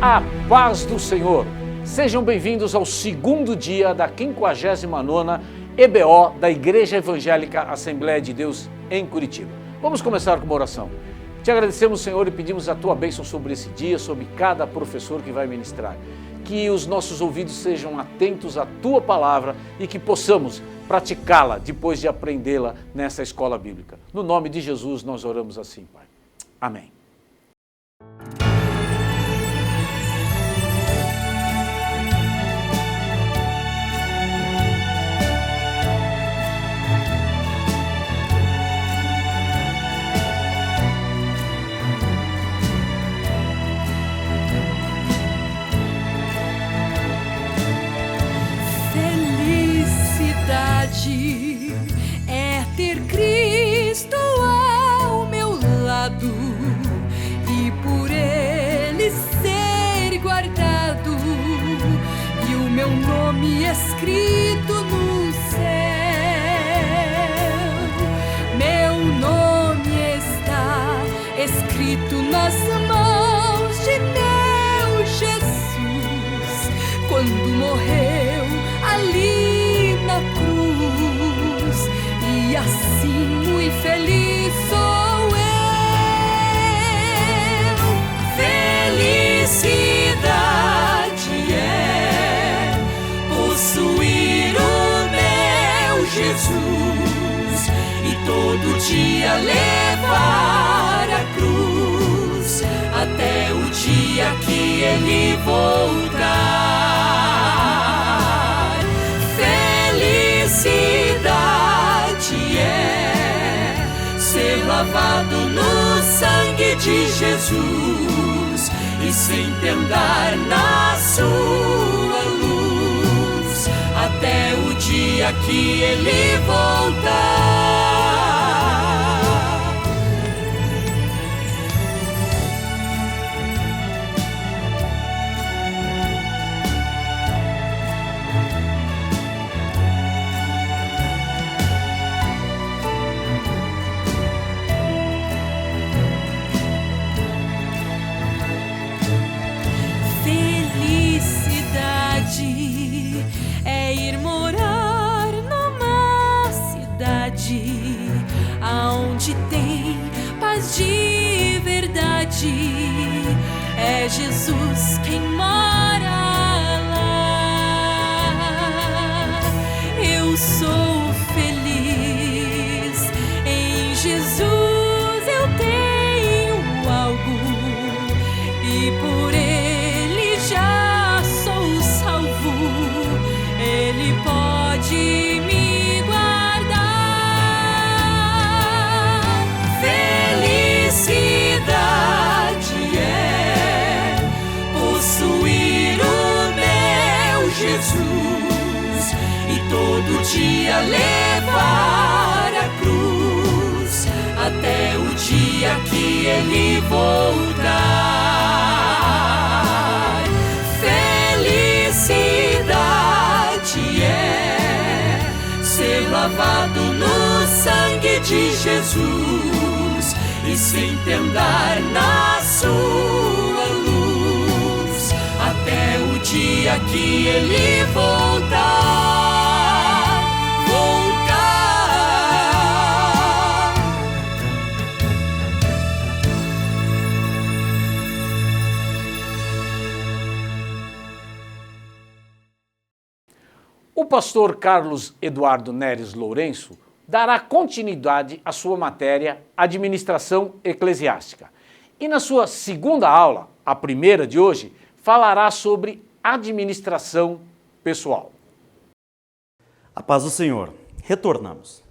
A paz do Senhor. Sejam bem-vindos ao segundo dia da 59ª EBO da Igreja Evangélica Assembleia de Deus em Curitiba. Vamos começar com uma oração. Te agradecemos, Senhor, e pedimos a Tua bênção sobre esse dia, sobre cada professor que vai ministrar. Que os nossos ouvidos sejam atentos à Tua palavra e que possamos praticá-la depois de aprendê-la nessa escola bíblica. No nome de Jesus nós oramos assim, Pai. Amém. É ter Cristo ao meu lado e por Ele ser guardado e o meu nome escrito no céu. Meu nome está escrito nas mãos de meu Jesus quando morreu ali na cruz, e assim muito feliz sou eu. Felicidade é possuir o meu Jesus e todo dia levar a cruz até o dia que Ele voltar. Felicidade é ser lavado no sangue de Jesus e sempre andar na sua luz até o dia que Ele voltar. É ir morar numa cidade aonde tem paz de verdade. É Jesus quem mora lá. Eu sou feliz em Jesus, eu tenho algo e por Ele já sou salvo. Ele pode me guardar. Felicidade é possuir o meu Jesus e todo dia levar a cruz até o dia que Ele voltar. Felicidade é ser lavado no sangue de Jesus e sempre andar na sua luz até o dia que Ele voltar. O pastor Carlos Eduardo Neres Lourenço dará continuidade à sua matéria Administração Eclesiástica. E na sua segunda aula, a primeira de hoje, falará sobre administração pessoal. A paz do Senhor. Retornamos.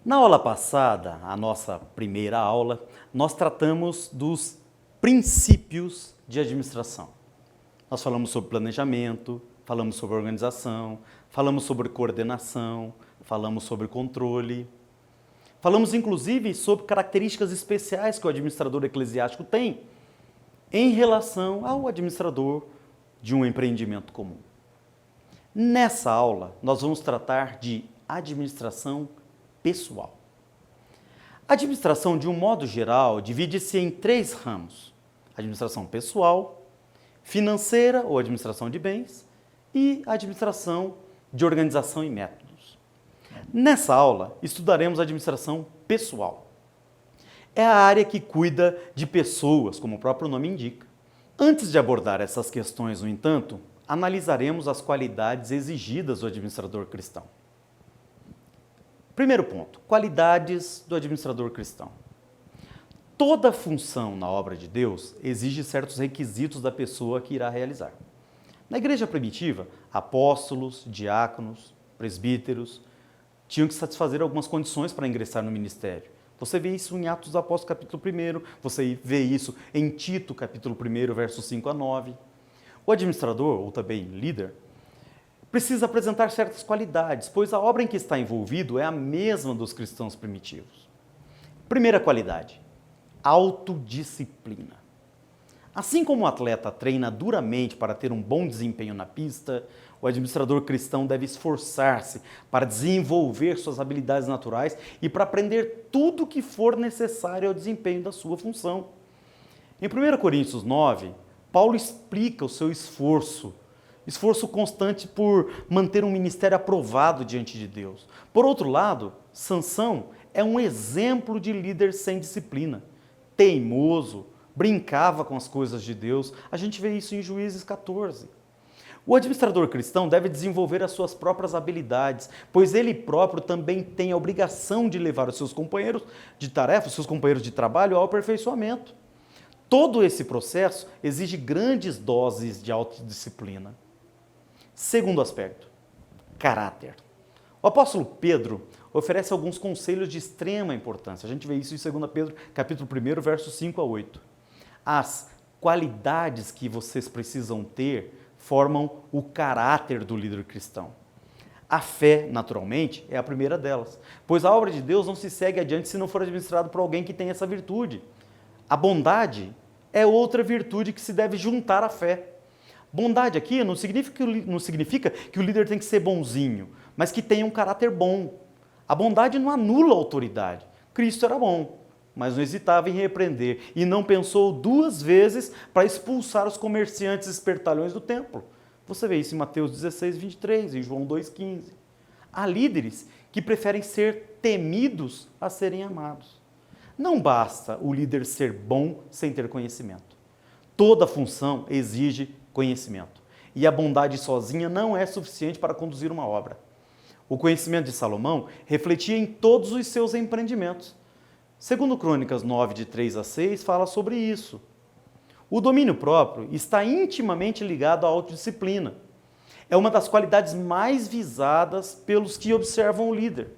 Na aula passada, a nossa primeira aula, nós tratamos dos princípios de administração. Nós falamos sobre planejamento, falamos sobre organização, falamos sobre coordenação, falamos sobre controle. Falamos, inclusive, sobre características especiais que o administrador eclesiástico tem em relação ao administrador de um empreendimento comum. Nessa aula, nós vamos tratar de administração pessoal. A administração, de um modo geral, divide-se em 3 ramos: administração pessoal, financeira ou administração de bens e administração de organização e métodos. Nessa aula, estudaremos administração pessoal. É a área que cuida de pessoas, como o próprio nome indica. Antes de abordar essas questões, no entanto, analisaremos as qualidades exigidas do administrador cristão. Primeiro ponto, qualidades do administrador cristão. Toda função na obra de Deus exige certos requisitos da pessoa que irá realizar. Na igreja primitiva, apóstolos, diáconos, presbíteros tinham que satisfazer algumas condições para ingressar no ministério. Você vê isso em Atos dos Apóstolos, capítulo 1, você vê isso em Tito, capítulo 1, versos 5 a 9. O administrador, ou também líder, precisa apresentar certas qualidades, pois a obra em que está envolvido é a mesma dos cristãos primitivos. Primeira qualidade, autodisciplina. Assim como o atleta treina duramente para ter um bom desempenho na pista, o administrador cristão deve esforçar-se para desenvolver suas habilidades naturais e para aprender tudo o que for necessário ao desempenho da sua função. Em 1 Coríntios 9, Paulo explica o seu esforço constante por manter um ministério aprovado diante de Deus. Por outro lado, Sansão é um exemplo de líder sem disciplina, teimoso, brincava com as coisas de Deus. A gente vê isso em Juízes 14. O administrador cristão deve desenvolver as suas próprias habilidades, pois ele próprio também tem a obrigação de levar os seus companheiros de tarefa, os seus companheiros de trabalho ao aperfeiçoamento. Todo esse processo exige grandes doses de autodisciplina. Segundo aspecto, caráter. O apóstolo Pedro oferece alguns conselhos de extrema importância. A gente vê isso em 2 Pedro, capítulo 1, versos 5 a 8. As qualidades que vocês precisam ter formam o caráter do líder cristão. A fé, naturalmente, é a primeira delas, pois a obra de Deus não se segue adiante se não for administrado por alguém que tem essa virtude. A bondade é outra virtude que se deve juntar à fé. Bondade aqui não significa que o líder tem que ser bonzinho, mas que tenha um caráter bom. A bondade não anula a autoridade. Cristo era bom, mas não hesitava em repreender e não pensou duas vezes para expulsar os comerciantes espertalhões do templo. Você vê isso em Mateus 16, 23, em João 2,15. Há líderes que preferem ser temidos a serem amados. Não basta o líder ser bom sem ter conhecimento. Toda função exige conhecimento. E a bondade sozinha não é suficiente para conduzir uma obra. O conhecimento de Salomão refletia em todos os seus empreendimentos. Segundo Crônicas 9, de 3 a 6, fala sobre isso. O domínio próprio está intimamente ligado à autodisciplina. É uma das qualidades mais visadas pelos que observam o líder.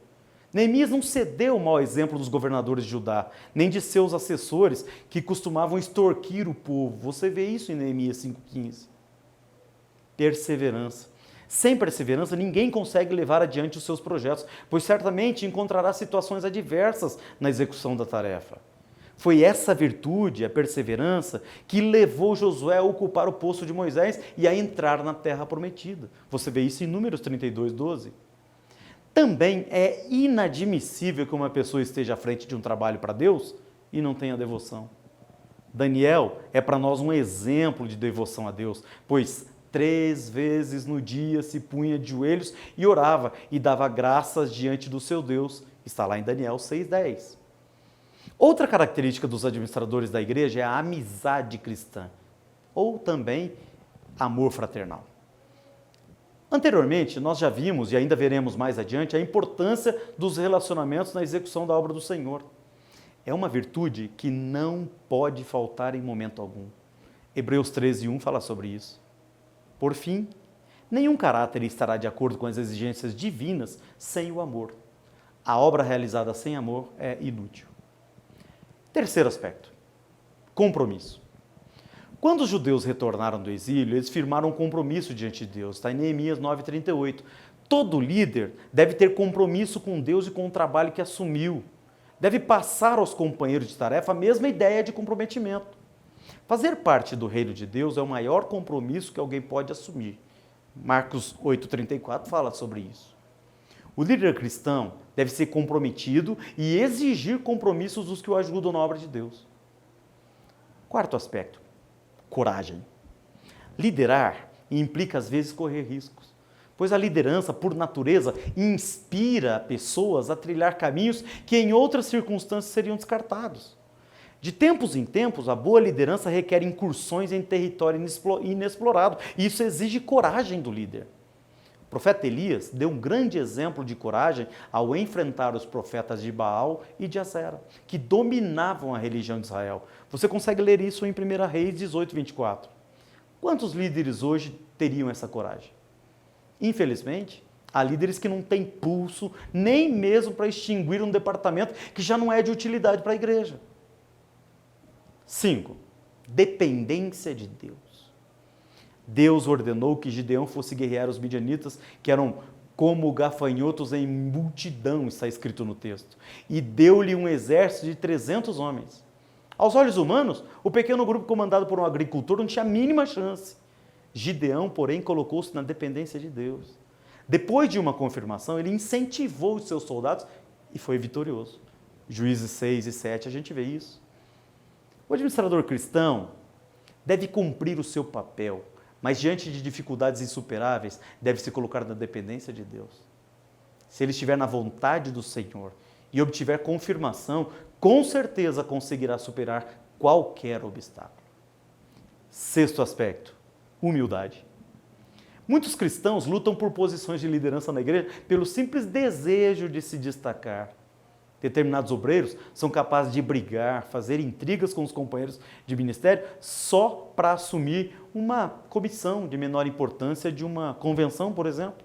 Neemias não cedeu o mau exemplo dos governadores de Judá, nem de seus assessores que costumavam extorquir o povo. Você vê isso em Neemias 5,15. Perseverança. Sem perseverança, ninguém consegue levar adiante os seus projetos, pois certamente encontrará situações adversas na execução da tarefa. Foi essa virtude, a perseverança, que levou Josué a ocupar o posto de Moisés e a entrar na terra prometida. Você vê isso em Números 32, 12. Também é inadmissível que uma pessoa esteja à frente de um trabalho para Deus e não tenha devoção. Daniel é para nós um exemplo de devoção a Deus, pois 3 vezes no dia se punha de joelhos e orava e dava graças diante do seu Deus. Está lá em Daniel 6,10. Outra característica dos administradores da igreja é a amizade cristã, ou também amor fraternal. Anteriormente, nós já vimos e ainda veremos mais adiante a importância dos relacionamentos na execução da obra do Senhor. É uma virtude que não pode faltar em momento algum. Hebreus 13:1 fala sobre isso. Por fim, nenhum caráter estará de acordo com as exigências divinas sem o amor. A obra realizada sem amor é inútil. Terceiro aspecto, compromisso. Quando os judeus retornaram do exílio, eles firmaram um compromisso diante de Deus. Está em Neemias 9,38. Todo líder deve ter compromisso com Deus e com o trabalho que assumiu. Deve passar aos companheiros de tarefa a mesma ideia de comprometimento. Fazer parte do reino de Deus é o maior compromisso que alguém pode assumir. Marcos 8,34 fala sobre isso. O líder cristão deve ser comprometido e exigir compromissos dos que o ajudam na obra de Deus. Quarto aspecto, coragem. Liderar implica, às vezes, correr riscos, pois a liderança, por natureza, inspira pessoas a trilhar caminhos que em outras circunstâncias seriam descartados. De tempos em tempos, a boa liderança requer incursões em território inexplorado, e isso exige coragem do líder. O profeta Elias deu um grande exemplo de coragem ao enfrentar os profetas de Baal e de Azera, que dominavam a religião de Israel. Você consegue ler isso em 1 Reis 18, 24. Quantos líderes hoje teriam essa coragem? Infelizmente, há líderes que não têm pulso nem mesmo para extinguir um departamento que já não é de utilidade para a igreja. 5. Dependência de Deus. Deus ordenou que Gideão fosse guerrear os midianitas, que eram como gafanhotos em multidão, está escrito no texto, e deu-lhe um exército de 300 homens. Aos olhos humanos, o pequeno grupo comandado por um agricultor não tinha a mínima chance. Gideão, porém, colocou-se na dependência de Deus. Depois de uma confirmação, ele incentivou os seus soldados e foi vitorioso. Juízes 6 e 7, a gente vê isso. O administrador cristão deve cumprir o seu papel, mas diante de dificuldades insuperáveis, deve se colocar na dependência de Deus. Se ele estiver na vontade do Senhor e obtiver confirmação, com certeza conseguirá superar qualquer obstáculo. 6º aspecto, humildade. Muitos cristãos lutam por posições de liderança na igreja pelo simples desejo de se destacar. Determinados obreiros são capazes de brigar, fazer intrigas com os companheiros de ministério só para assumir uma comissão de menor importância de uma convenção, por exemplo.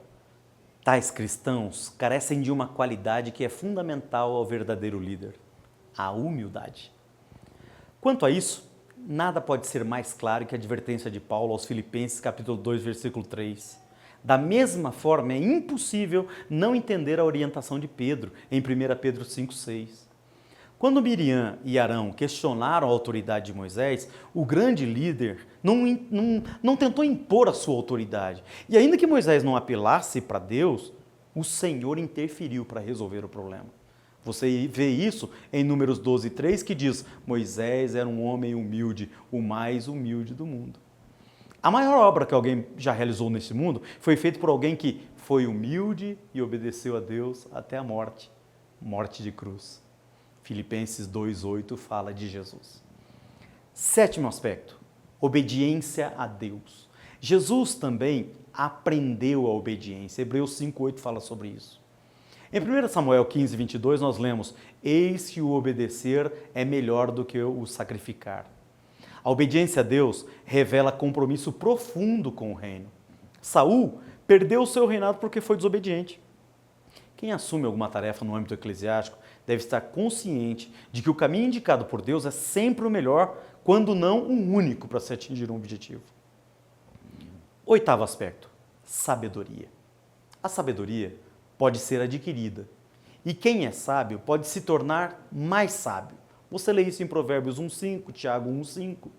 Tais cristãos carecem de uma qualidade que é fundamental ao verdadeiro líder: a humildade. Quanto a isso, nada pode ser mais claro que a advertência de Paulo aos Filipenses, capítulo 2, versículo 3. Da mesma forma, é impossível não entender a orientação de Pedro, em 1 Pedro 5,6. Quando Miriam e Arão questionaram a autoridade de Moisés, o grande líder não tentou impor a sua autoridade. E ainda que Moisés não apelasse para Deus, o Senhor interferiu para resolver o problema. Você vê isso em Números 12:3, que diz: Moisés era um homem humilde, o mais humilde do mundo. A maior obra que alguém já realizou nesse mundo foi feita por alguém que foi humilde e obedeceu a Deus até a morte, morte de cruz. Filipenses 2:8 fala de Jesus. 7º aspecto, obediência a Deus. Jesus também aprendeu a obediência. Hebreus 5:8 fala sobre isso. Em 1 Samuel 15:22 nós lemos: eis que o obedecer é melhor do que o sacrificar. A obediência a Deus revela compromisso profundo com o reino. Saul perdeu o seu reinado porque foi desobediente. Quem assume alguma tarefa no âmbito eclesiástico deve estar consciente de que o caminho indicado por Deus é sempre o melhor, quando não o único para se atingir um objetivo. 8º aspecto, sabedoria. A sabedoria pode ser adquirida, e quem é sábio pode se tornar mais sábio. Você lê isso em Provérbios 1:5, Tiago 1:5.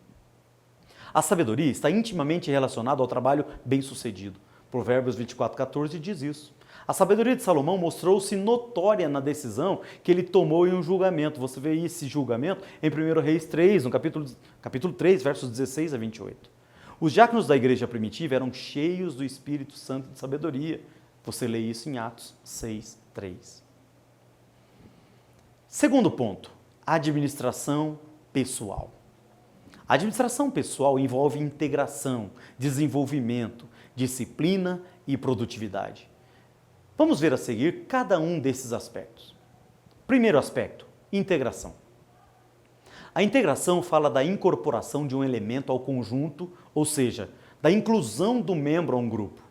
A sabedoria está intimamente relacionada ao trabalho bem-sucedido. Provérbios 24:14 diz isso. A sabedoria de Salomão mostrou-se notória na decisão que ele tomou em um julgamento. Você vê esse julgamento em 1 Reis 3, no capítulo 3, versos 16 a 28. Os diáconos da igreja primitiva eram cheios do Espírito Santo de sabedoria. Você lê isso em Atos 6:3. 2º ponto, administração pessoal. A administração pessoal envolve integração, desenvolvimento, disciplina e produtividade. Vamos ver a seguir cada um desses aspectos. Primeiro aspecto, integração. A integração fala da incorporação de um elemento ao conjunto, ou seja, da inclusão do membro a um grupo.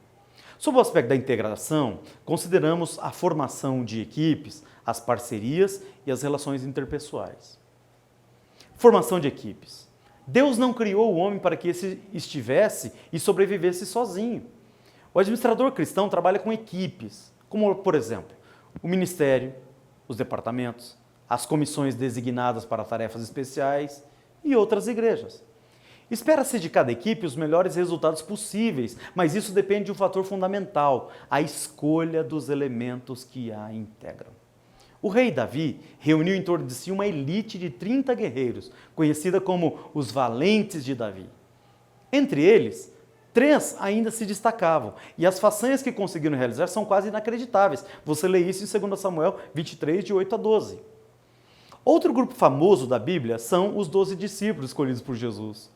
Sob o aspecto da integração, consideramos a formação de equipes, as parcerias e as relações interpessoais. Formação de equipes. Deus não criou o homem para que esse estivesse e sobrevivesse sozinho. O administrador cristão trabalha com equipes, como, por exemplo, o ministério, os departamentos, as comissões designadas para tarefas especiais e outras igrejas. Espera-se de cada equipe os melhores resultados possíveis, mas isso depende de um fator fundamental, a escolha dos elementos que a integram. O rei Davi reuniu em torno de si uma elite de 30 guerreiros, conhecida como os valentes de Davi. Entre eles, 3 ainda se destacavam, e as façanhas que conseguiram realizar são quase inacreditáveis. Você lê isso em 2 Samuel 23, de 8 a 12. Outro grupo famoso da Bíblia são os 12 discípulos escolhidos por Jesus.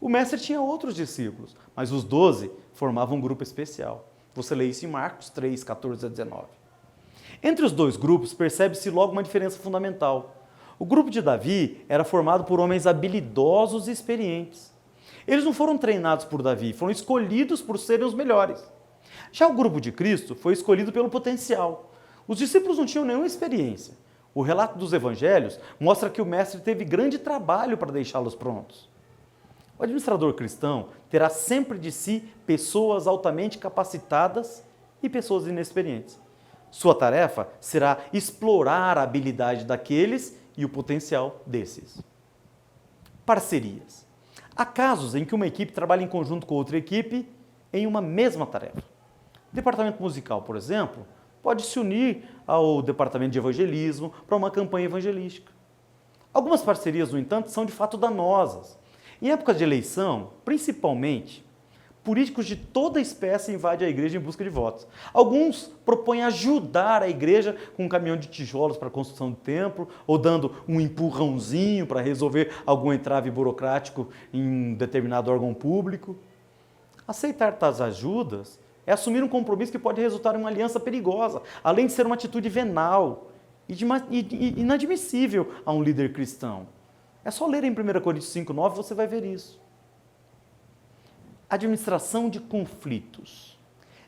O mestre tinha outros discípulos, mas os 12 formavam um grupo especial. Você lê isso em Marcos 3, 14 a 19. Entre os dois grupos, percebe-se logo uma diferença fundamental. O grupo de Davi era formado por homens habilidosos e experientes. Eles não foram treinados por Davi, foram escolhidos por serem os melhores. Já o grupo de Cristo foi escolhido pelo potencial. Os discípulos não tinham nenhuma experiência. O relato dos evangelhos mostra que o mestre teve grande trabalho para deixá-los prontos. O administrador cristão terá sempre de si pessoas altamente capacitadas e pessoas inexperientes. Sua tarefa será explorar a habilidade daqueles e o potencial desses. Parcerias. Há casos em que uma equipe trabalha em conjunto com outra equipe em uma mesma tarefa. O departamento musical, por exemplo, pode se unir ao departamento de evangelismo para uma campanha evangelística. Algumas parcerias, no entanto, são de fato danosas. Em épocas de eleição, principalmente, políticos de toda espécie invadem a igreja em busca de votos. Alguns propõem ajudar a igreja com um caminhão de tijolos para a construção do templo, ou dando um empurrãozinho para resolver algum entrave burocrático em um determinado órgão público. Aceitar tais ajudas é assumir um compromisso que pode resultar em uma aliança perigosa, além de ser uma atitude venal e inadmissível a um líder cristão. É só ler em 1 Coríntios 5,9, você vai ver isso. Administração de conflitos.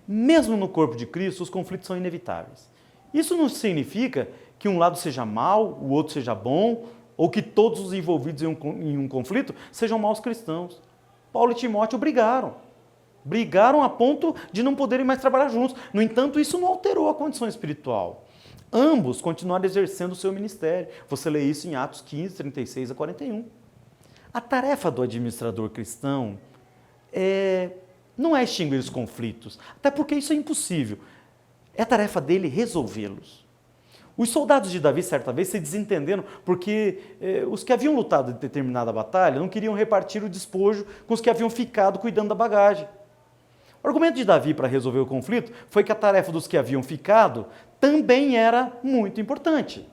Mesmo no corpo de Cristo, os conflitos são inevitáveis. Isso não significa que um lado seja mau, o outro seja bom, ou que todos os envolvidos em um conflito sejam maus cristãos. Paulo e Timóteo brigaram. Brigaram a ponto de não poderem mais trabalhar juntos. No entanto, isso não alterou a condição espiritual. Ambos continuaram exercendo o seu ministério. Você lê isso em Atos 15, 36 a 41. A tarefa do administrador cristão não é extinguir os conflitos, até porque isso é impossível. É tarefa dele resolvê-los. Os soldados de Davi, certa vez, se desentenderam porque os que haviam lutado em determinada batalha não queriam repartir o despojo com os que haviam ficado cuidando da bagagem. O argumento de Davi para resolver o conflito foi que a tarefa dos que haviam ficado também era muito importante.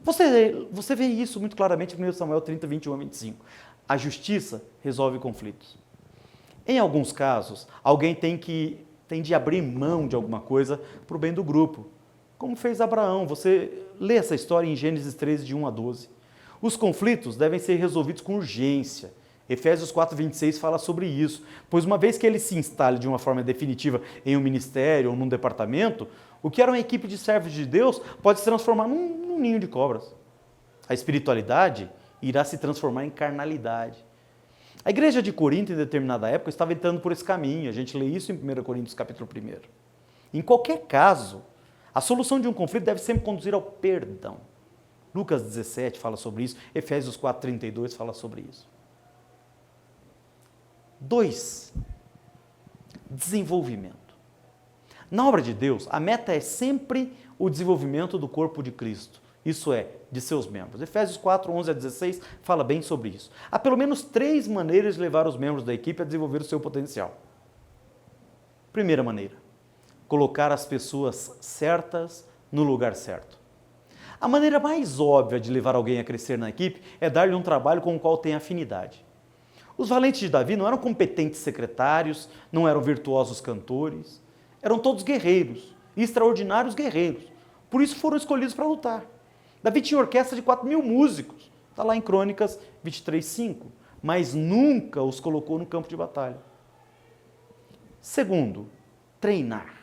Você vê isso muito claramente em 1 Samuel 30, 21 a 25. A justiça resolve conflitos. Em alguns casos, alguém tem de abrir mão de alguma coisa para o bem do grupo, como fez Abraão. Você lê essa história em Gênesis 13, de 1 a 12. Os conflitos devem ser resolvidos com urgência. Efésios 4, 26 fala sobre isso, pois uma vez que ele se instale de uma forma definitiva em um ministério ou num departamento, o que era uma equipe de servos de Deus pode se transformar num ninho de cobras. A espiritualidade irá se transformar em carnalidade. A igreja de Corinto, em determinada época, estava entrando por esse caminho. A gente lê isso em 1 Coríntios, capítulo 1. Em qualquer caso, a solução de um conflito deve sempre conduzir ao perdão. Lucas 17 fala sobre isso, Efésios 4, 32 fala sobre isso. 2. Desenvolvimento. Na obra de Deus, a meta é sempre o desenvolvimento do corpo de Cristo, isso é, de seus membros. Efésios 4, 11 a 16 fala bem sobre isso. Há pelo menos 3 maneiras de levar os membros da equipe a desenvolver o seu potencial. Primeira maneira, colocar as pessoas certas no lugar certo. A maneira mais óbvia de levar alguém a crescer na equipe é dar-lhe um trabalho com o qual tem afinidade. Os valentes de Davi não eram competentes secretários, não eram virtuosos cantores, eram todos guerreiros, extraordinários guerreiros. Por isso foram escolhidos para lutar. Davi tinha orquestra de 4.000 músicos, está lá em Crônicas 23, 5, mas nunca os colocou no campo de batalha. Segundo, treinar.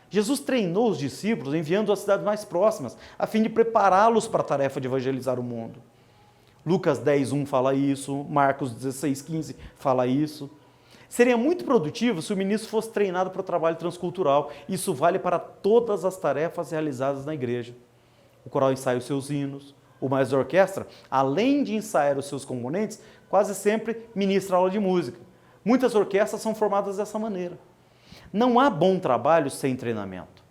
Jesus treinou os discípulos enviando-os às cidades mais próximas, a fim de prepará-los para a tarefa de evangelizar o mundo. Lucas 10, 1 fala isso, Marcos 16, 15 fala isso. Seria muito produtivo se o ministro fosse treinado para o trabalho transcultural. Isso vale para todas as tarefas realizadas na igreja. O coral ensaia os seus hinos, o maestro da orquestra, além de ensaiar os seus componentes, quase sempre ministra aula de música. Muitas orquestras são formadas dessa maneira. Não há bom trabalho sem treinamento.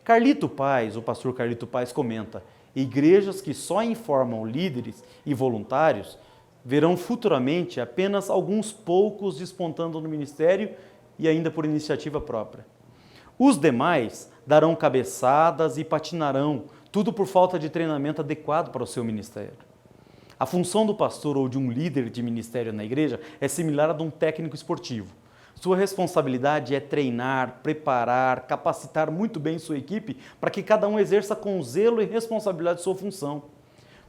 Carlito Paes, o pastor Carlito Paes comenta: igrejas que só informam líderes e voluntários verão futuramente apenas alguns poucos despontando no ministério e ainda por iniciativa própria. Os demais darão cabeçadas e patinarão, tudo por falta de treinamento adequado para o seu ministério. A função do pastor ou de um líder de ministério na igreja é similar à de um técnico esportivo. Sua responsabilidade é treinar, preparar, capacitar muito bem sua equipe para que cada um exerça com zelo e responsabilidade sua função.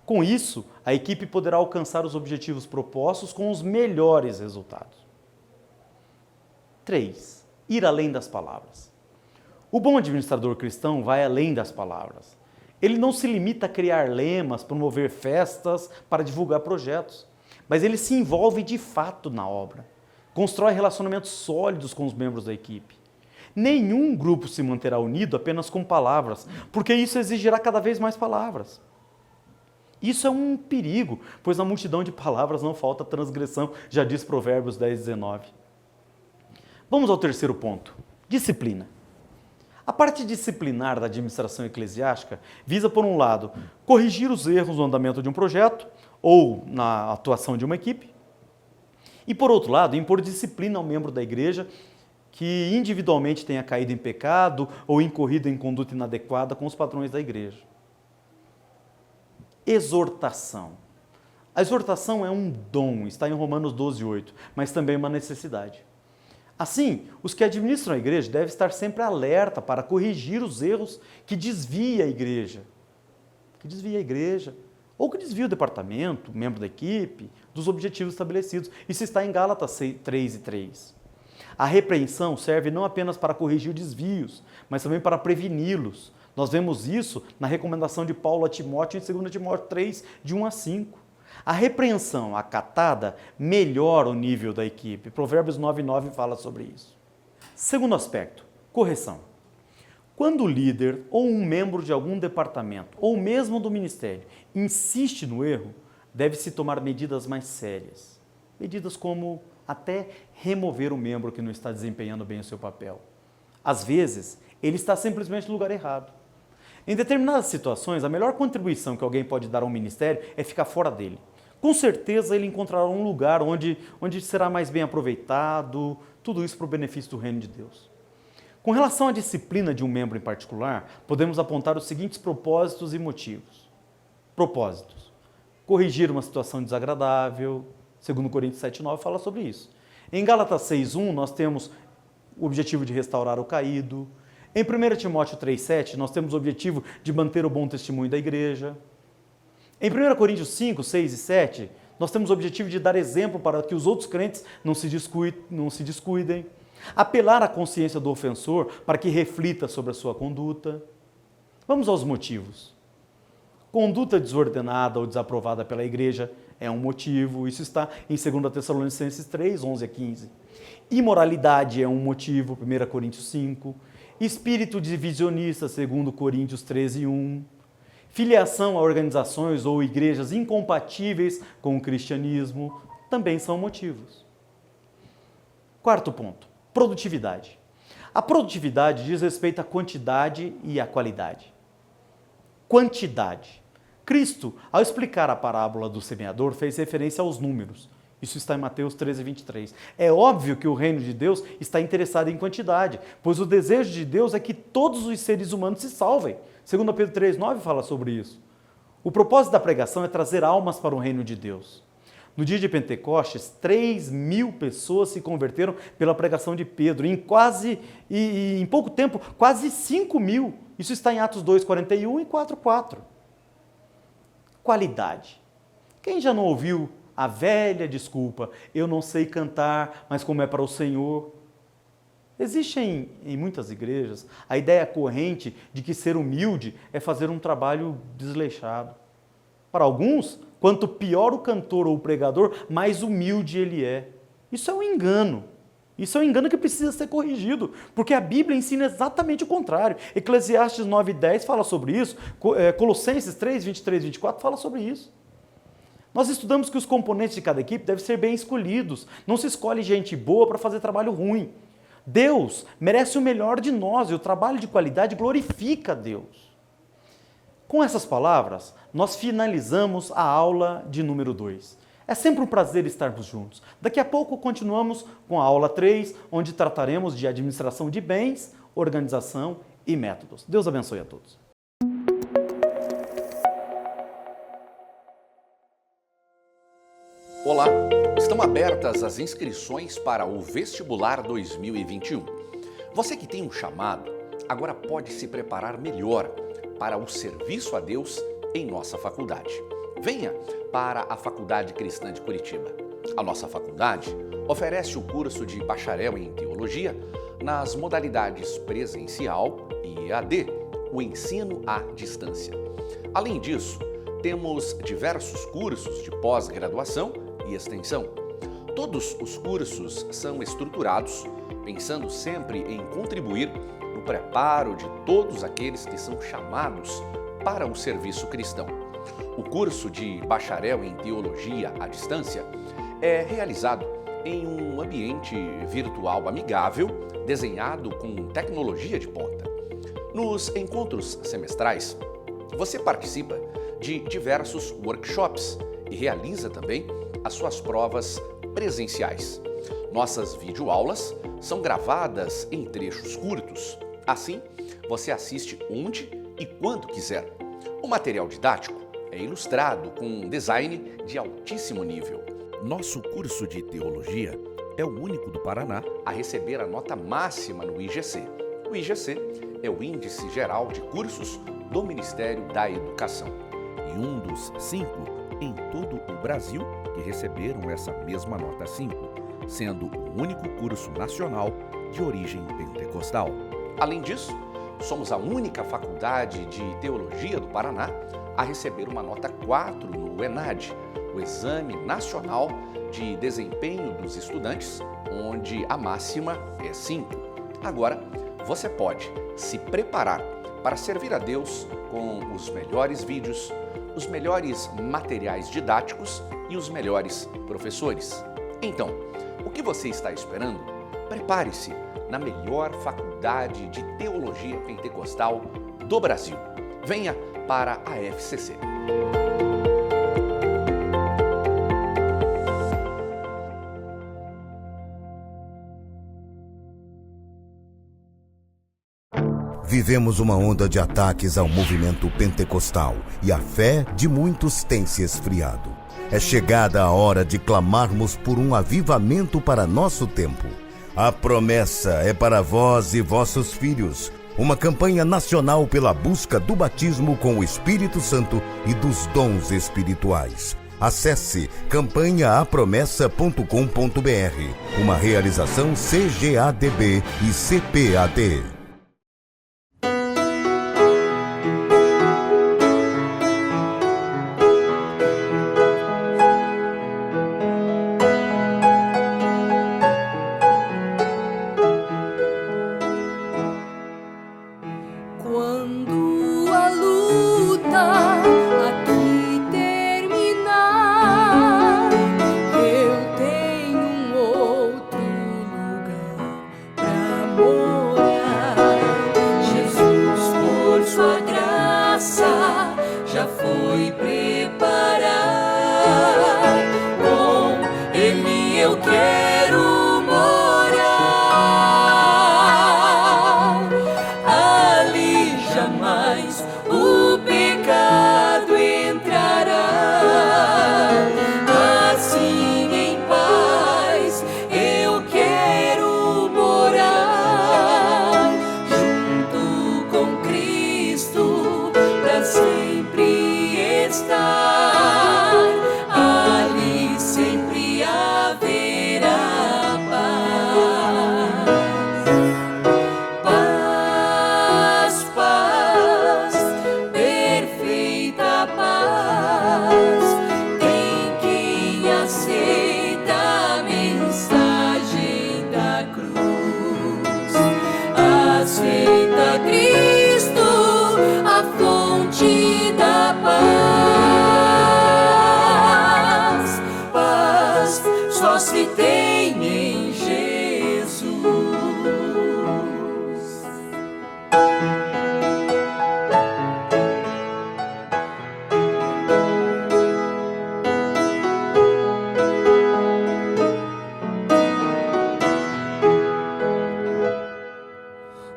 Com isso, a equipe poderá alcançar os objetivos propostos com os melhores resultados. 3. Ir além das palavras. O bom administrador cristão vai além das palavras. Ele não se limita a criar lemas, promover festas para divulgar projetos, mas ele se envolve de fato na obra. Constrói relacionamentos sólidos com os membros da equipe. Nenhum grupo se manterá unido apenas com palavras, porque isso exigirá cada vez mais palavras. Isso é um perigo, pois na multidão de palavras não falta transgressão, já diz Provérbios 10:19. Vamos ao terceiro ponto: disciplina. A parte disciplinar da administração eclesiástica visa, por um lado, corrigir os erros no andamento de um projeto ou na atuação de uma equipe, e, por outro lado, impor disciplina ao membro da igreja que individualmente tenha caído em pecado ou incorrido em conduta inadequada com os padrões da igreja. Exortação. A exortação é um dom, está em Romanos 12:8, mas também uma necessidade. Assim, os que administram a igreja devem estar sempre alerta para corrigir os erros que desvia a igreja. Ou que desvia o departamento, o membro da equipe, dos objetivos estabelecidos. Isso está em Gálatas 3:3. A repreensão serve não apenas para corrigir desvios, mas também para preveni-los. Nós vemos isso na recomendação de Paulo a Timóteo em 2 Timóteo 3, de 1-5. A repreensão acatada melhora o nível da equipe. Provérbios 9:9 fala sobre isso. Segundo aspecto, correção. Quando o líder ou um membro de algum departamento, ou mesmo do ministério, insiste no erro, deve-se tomar medidas mais sérias. Medidas como até remover o membro que não está desempenhando bem o seu papel. Às vezes, ele está simplesmente no lugar errado. Em determinadas situações, a melhor contribuição que alguém pode dar ao ministério é ficar fora dele. Com certeza ele encontrará um lugar onde será mais bem aproveitado, tudo isso para o benefício do reino de Deus. Com relação à disciplina de um membro em particular, podemos apontar os seguintes propósitos e motivos. Propósitos: corrigir uma situação desagradável, 2 Coríntios 7:9 fala sobre isso. Em Gálatas 6:1 nós temos o objetivo de restaurar o caído. Em 1 Timóteo 3:7 nós temos o objetivo de manter o bom testemunho da igreja. Em 1 Coríntios 5, 6 e 7 nós temos o objetivo de dar exemplo para que os outros crentes não se descuidem. Apelar à consciência do ofensor para que reflita sobre a sua conduta. Vamos aos motivos. Conduta desordenada ou desaprovada pela igreja é um motivo, isso está em 2 Tessalonicenses 3, 11 a 15. Imoralidade é um motivo, 1 Coríntios 5. Espírito divisionista, 2 Coríntios 13, 1. Filiação a organizações ou igrejas incompatíveis com o cristianismo também são motivos. Quarto ponto: produtividade. A produtividade diz respeito à quantidade e à qualidade. Quantidade. Cristo, ao explicar a parábola do semeador, fez referência aos números. Isso está em Mateus 13:23. É óbvio que o reino de Deus está interessado em quantidade, pois o desejo de Deus é que todos os seres humanos se salvem. 2 Pedro 3:9 fala sobre isso. O propósito da pregação é trazer almas para o reino de Deus. No dia de Pentecostes, 3.000 pessoas se converteram pela pregação de Pedro. Em pouco tempo, quase 5.000. Isso está em Atos 2:41 e 4:4. Qualidade. Quem já não ouviu a velha desculpa: eu não sei cantar, mas como é para o Senhor? Existe em muitas igrejas a ideia corrente de que ser humilde é fazer um trabalho desleixado. Para alguns, quanto pior o cantor ou o pregador, mais humilde ele é. Isso é um engano. Isso é um engano que precisa ser corrigido, porque a Bíblia ensina exatamente o contrário. Eclesiastes 9:10 fala sobre isso, Colossenses 3:23 e 24 fala sobre isso. Nós estudamos que os componentes de cada equipe devem ser bem escolhidos. Não se escolhe gente boa para fazer trabalho ruim. Deus merece o melhor de nós e o trabalho de qualidade glorifica a Deus. Com essas palavras, nós finalizamos a aula de número 2. É sempre um prazer estarmos juntos. Daqui a pouco continuamos com a aula 3, onde trataremos de administração de bens, organização e métodos. Deus abençoe a todos. Olá, estão abertas as inscrições para o Vestibular 2021. Você que tem um chamado, agora pode se preparar melhor para o serviço a Deus em nossa faculdade. Venha para a Faculdade Cristã de Curitiba. A nossa faculdade oferece o curso de bacharel em teologia nas modalidades presencial e EAD, o ensino à distância. Além disso, temos diversos cursos de pós-graduação e extensão. Todos os cursos são estruturados pensando sempre em contribuir no preparo de todos aqueles que são chamados para o serviço cristão. O curso de bacharel em teologia à distância é realizado em um ambiente virtual amigável, desenhado com tecnologia de ponta. Nos encontros semestrais, você participa de diversos workshops e realiza também as suas provas presenciais. Nossas videoaulas são gravadas em trechos curtos. Assim, você assiste onde e quando quiser. O material didático é ilustrado com um design de altíssimo nível. Nosso curso de teologia é o único do Paraná a receber a nota máxima no IGC. O IGC é o Índice Geral de Cursos do Ministério da Educação. E um dos 5 em todo o Brasil que receberam essa mesma nota 5, sendo o único curso nacional de origem pentecostal. Além disso, somos a única faculdade de teologia do Paraná a receber uma nota 4 no ENAD, o Exame Nacional de Desempenho dos Estudantes, onde a máxima é 5. Agora, você pode se preparar para servir a Deus com os melhores vídeos, os melhores materiais didáticos e os melhores professores. Então, o que você está esperando? Prepare-se na melhor faculdade de teologia pentecostal do Brasil. Venha para a FCC. Vivemos uma onda de ataques ao movimento pentecostal e a fé de muitos tem se esfriado. É chegada a hora de clamarmos por um avivamento para nosso tempo. A promessa é para vós e vossos filhos, uma campanha nacional pela busca do batismo com o Espírito Santo e dos dons espirituais. Acesse campanhaapromessa.com.br, uma realização CGADB e CPAD. Quando a luta aqui terminar, eu tenho um outro lugar pra morar. Jesus, por sua graça, já foi preparar. Com Ele eu quero o pecado entrará. Assim em paz eu quero morar junto com Cristo para sempre estar. Ali sempre haverá paz. Paz, perfeita paz, tem quem aceita a mensagem da cruz. Aceita Cristo, a fonte da paz. Paz só se tem em Jesus.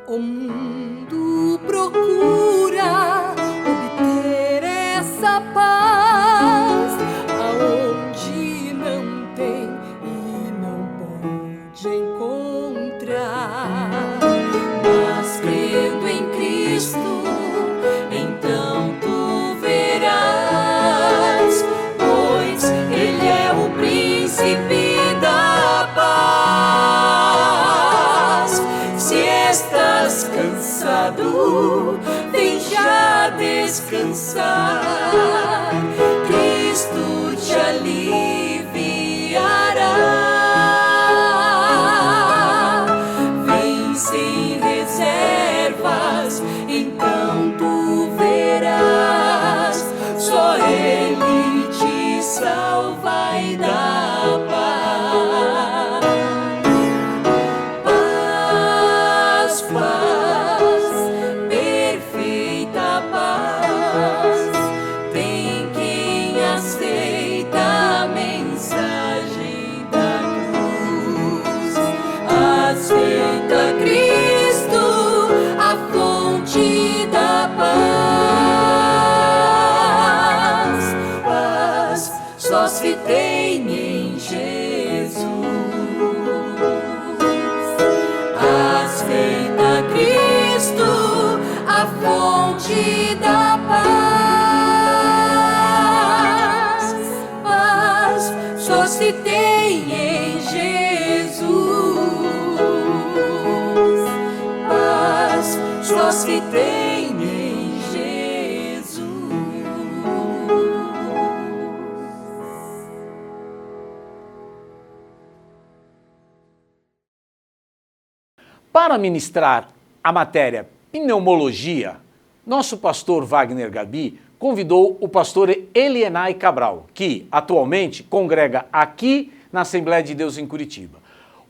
O mundo procura obter essa paz aonde não tem e não pode encontrar. Mas crendo em Cristo, então tu verás, pois Ele é o príncipe da paz. Se estás cansado, vem já descansar. Cristo te aliviará. Vem sem reservas, então tu verás. Só Ele te salva e dá paz. Paz, paz, perfeita paz. Tem quem aceita a mensagem da cruz. Aceita Cristo, a fonte da paz. Paz só se tem em Jesus. Aceita Cristo, a fonte da paz. Paz só se tem em Jesus. Paz só se tem em Jesus. Para ministrar a matéria Pneumologia, nosso pastor Wagner Gabi convidou o pastor Elienay Cabral, que atualmente congrega aqui na Assembleia de Deus em Curitiba.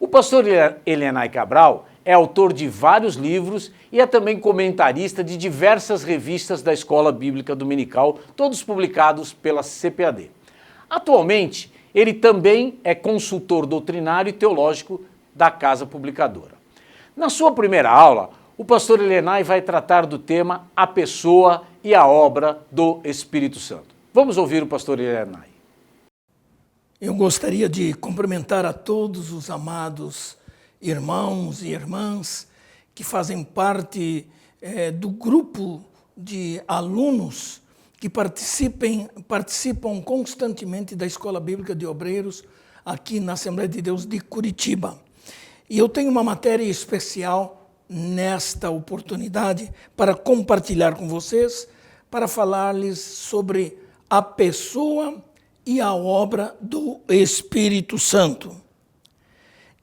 O pastor Elienay Cabral é autor de vários livros e é também comentarista de diversas revistas da Escola Bíblica Dominical, todos publicados pela CPAD. Atualmente, ele também é consultor doutrinário e teológico da Casa Publicadora. Na sua primeira aula, o pastor Elienay vai tratar do tema A Pessoa e a Obra do Espírito Santo. Vamos ouvir o pastor Elienay. Eu gostaria de cumprimentar a todos os amados irmãos e irmãs que fazem parte do grupo de alunos que participam constantemente da Escola Bíblica de Obreiros aqui na Assembleia de Deus de Curitiba. E eu tenho uma matéria especial nesta oportunidade para compartilhar com vocês, para falar-lhes sobre a pessoa e a obra do Espírito Santo.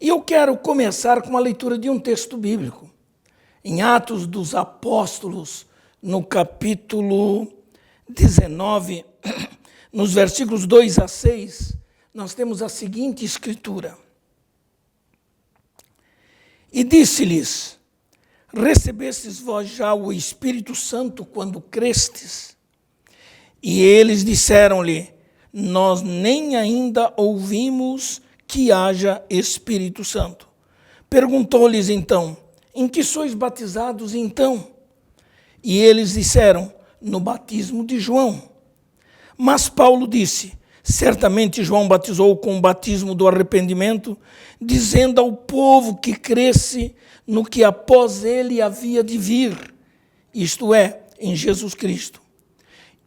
E eu quero começar com a leitura de um texto bíblico. Em Atos dos Apóstolos, no capítulo 19, nos versículos 2 a 6, nós temos a seguinte escritura. E disse-lhes, recebestes vós já o Espírito Santo quando crestes? E eles disseram-lhe, nós nem ainda ouvimos que haja Espírito Santo. Perguntou-lhes então, em que sois batizados então? E eles disseram, no batismo de João. Mas Paulo disse, certamente João batizou com o batismo do arrependimento, dizendo ao povo que cresce no que após ele havia de vir, isto é, em Jesus Cristo.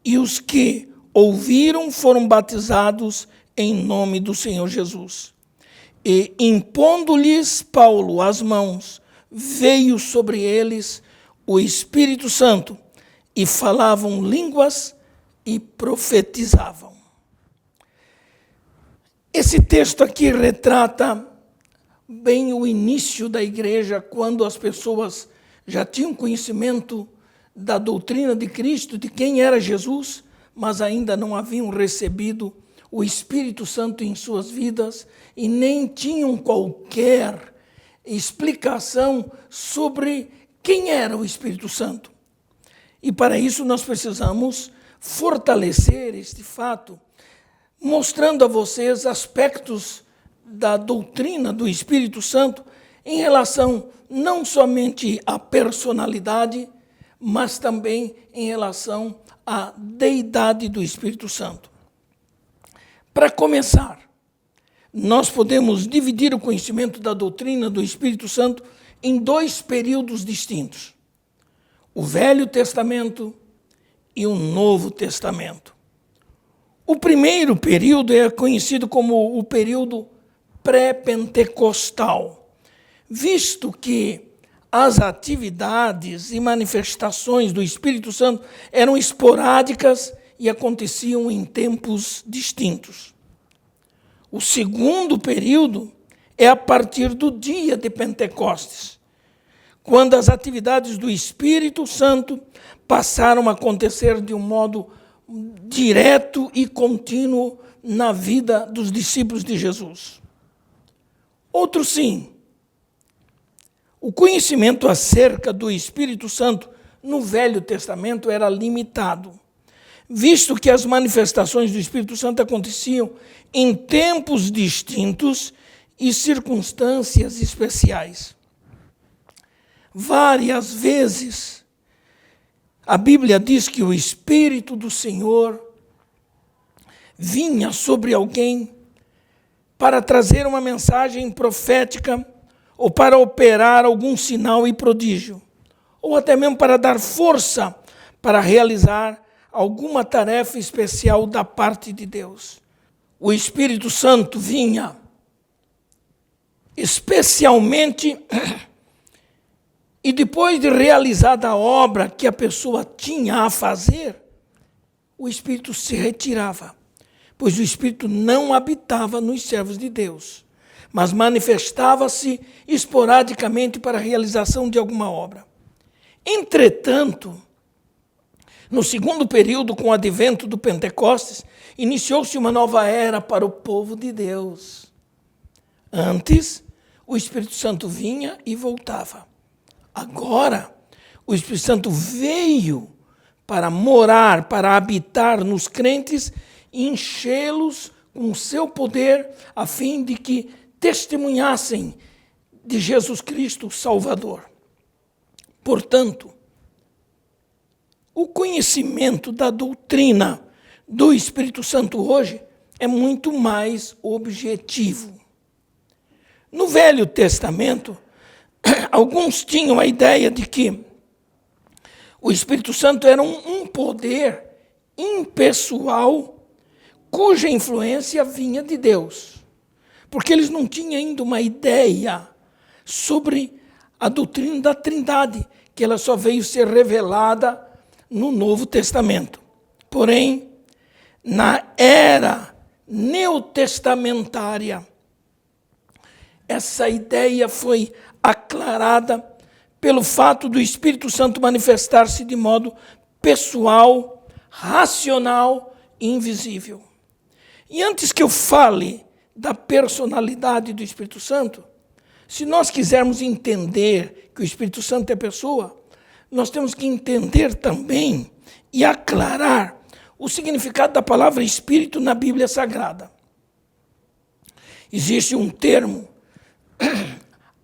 E os que ouviram foram batizados em nome do Senhor Jesus. E impondo-lhes Paulo as mãos, veio sobre eles o Espírito Santo, e falavam línguas e profetizavam. Esse texto aqui retrata bem o início da igreja, quando as pessoas já tinham conhecimento da doutrina de Cristo, de quem era Jesus, mas ainda não haviam recebido o Espírito Santo em suas vidas e nem tinham qualquer explicação sobre quem era o Espírito Santo. E para isso nós precisamos fortalecer este fato, mostrando a vocês aspectos da doutrina do Espírito Santo em relação não somente à personalidade, mas também em relação à deidade do Espírito Santo. Para começar, nós podemos dividir o conhecimento da doutrina do Espírito Santo em dois períodos distintos: o Velho Testamento e o Novo Testamento. O primeiro período é conhecido como o período pré-pentecostal, visto que as atividades e manifestações do Espírito Santo eram esporádicas e aconteciam em tempos distintos. O segundo período é a partir do dia de Pentecostes, quando as atividades do Espírito Santo passaram a acontecer de um modo direto e contínuo na vida dos discípulos de Jesus. Outro sim, o conhecimento acerca do Espírito Santo no Velho Testamento era limitado, visto que as manifestações do Espírito Santo aconteciam em tempos distintos e circunstâncias especiais. Várias vezes, a Bíblia diz que o Espírito do Senhor vinha sobre alguém para trazer uma mensagem profética ou para operar algum sinal e prodígio, ou até mesmo para dar força para realizar alguma tarefa especial da parte de Deus. O Espírito Santo vinha especialmente e depois de realizada a obra que a pessoa tinha a fazer, o Espírito se retirava, pois o Espírito não habitava nos servos de Deus, mas manifestava-se esporadicamente para a realização de alguma obra. Entretanto, no segundo período, com o advento do Pentecostes, iniciou-se uma nova era para o povo de Deus. Antes, o Espírito Santo vinha e voltava. Agora, o Espírito Santo veio para morar, para habitar nos crentes e enchê-los com o seu poder, a fim de que testemunhassem de Jesus Cristo, o Salvador. Portanto, o conhecimento da doutrina do Espírito Santo hoje é muito mais objetivo. No Velho Testamento, alguns tinham a ideia de que o Espírito Santo era um poder impessoal cuja influência vinha de Deus, porque eles não tinham ainda uma ideia sobre a doutrina da Trindade, que ela só veio ser revelada no Novo Testamento. Porém, na era neotestamentária, essa ideia foi aclarada pelo fato do Espírito Santo manifestar-se de modo pessoal, racional e invisível. E antes que eu fale da personalidade do Espírito Santo, se nós quisermos entender que o Espírito Santo é pessoa, nós temos que entender também e aclarar o significado da palavra Espírito na Bíblia Sagrada. Existe um termo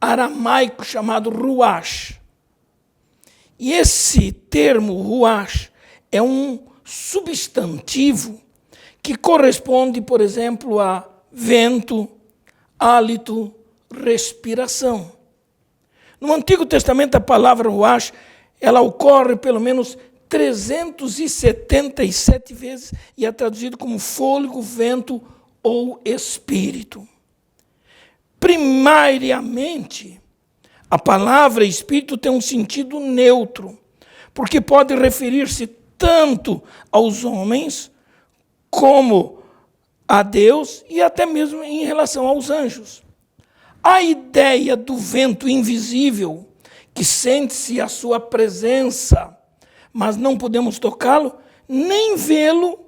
aramaico chamado ruach. E esse termo ruach é um substantivo que corresponde, por exemplo, a vento, hálito, respiração. No Antigo Testamento, a palavra ruach, ela ocorre pelo menos 377 vezes e é traduzido como fôlego, vento ou espírito. Primariamente, a palavra espírito tem um sentido neutro, porque pode referir-se tanto aos homens como a Deus e até mesmo em relação aos anjos. A ideia do vento invisível, que sente-se a sua presença, mas não podemos tocá-lo, nem vê-lo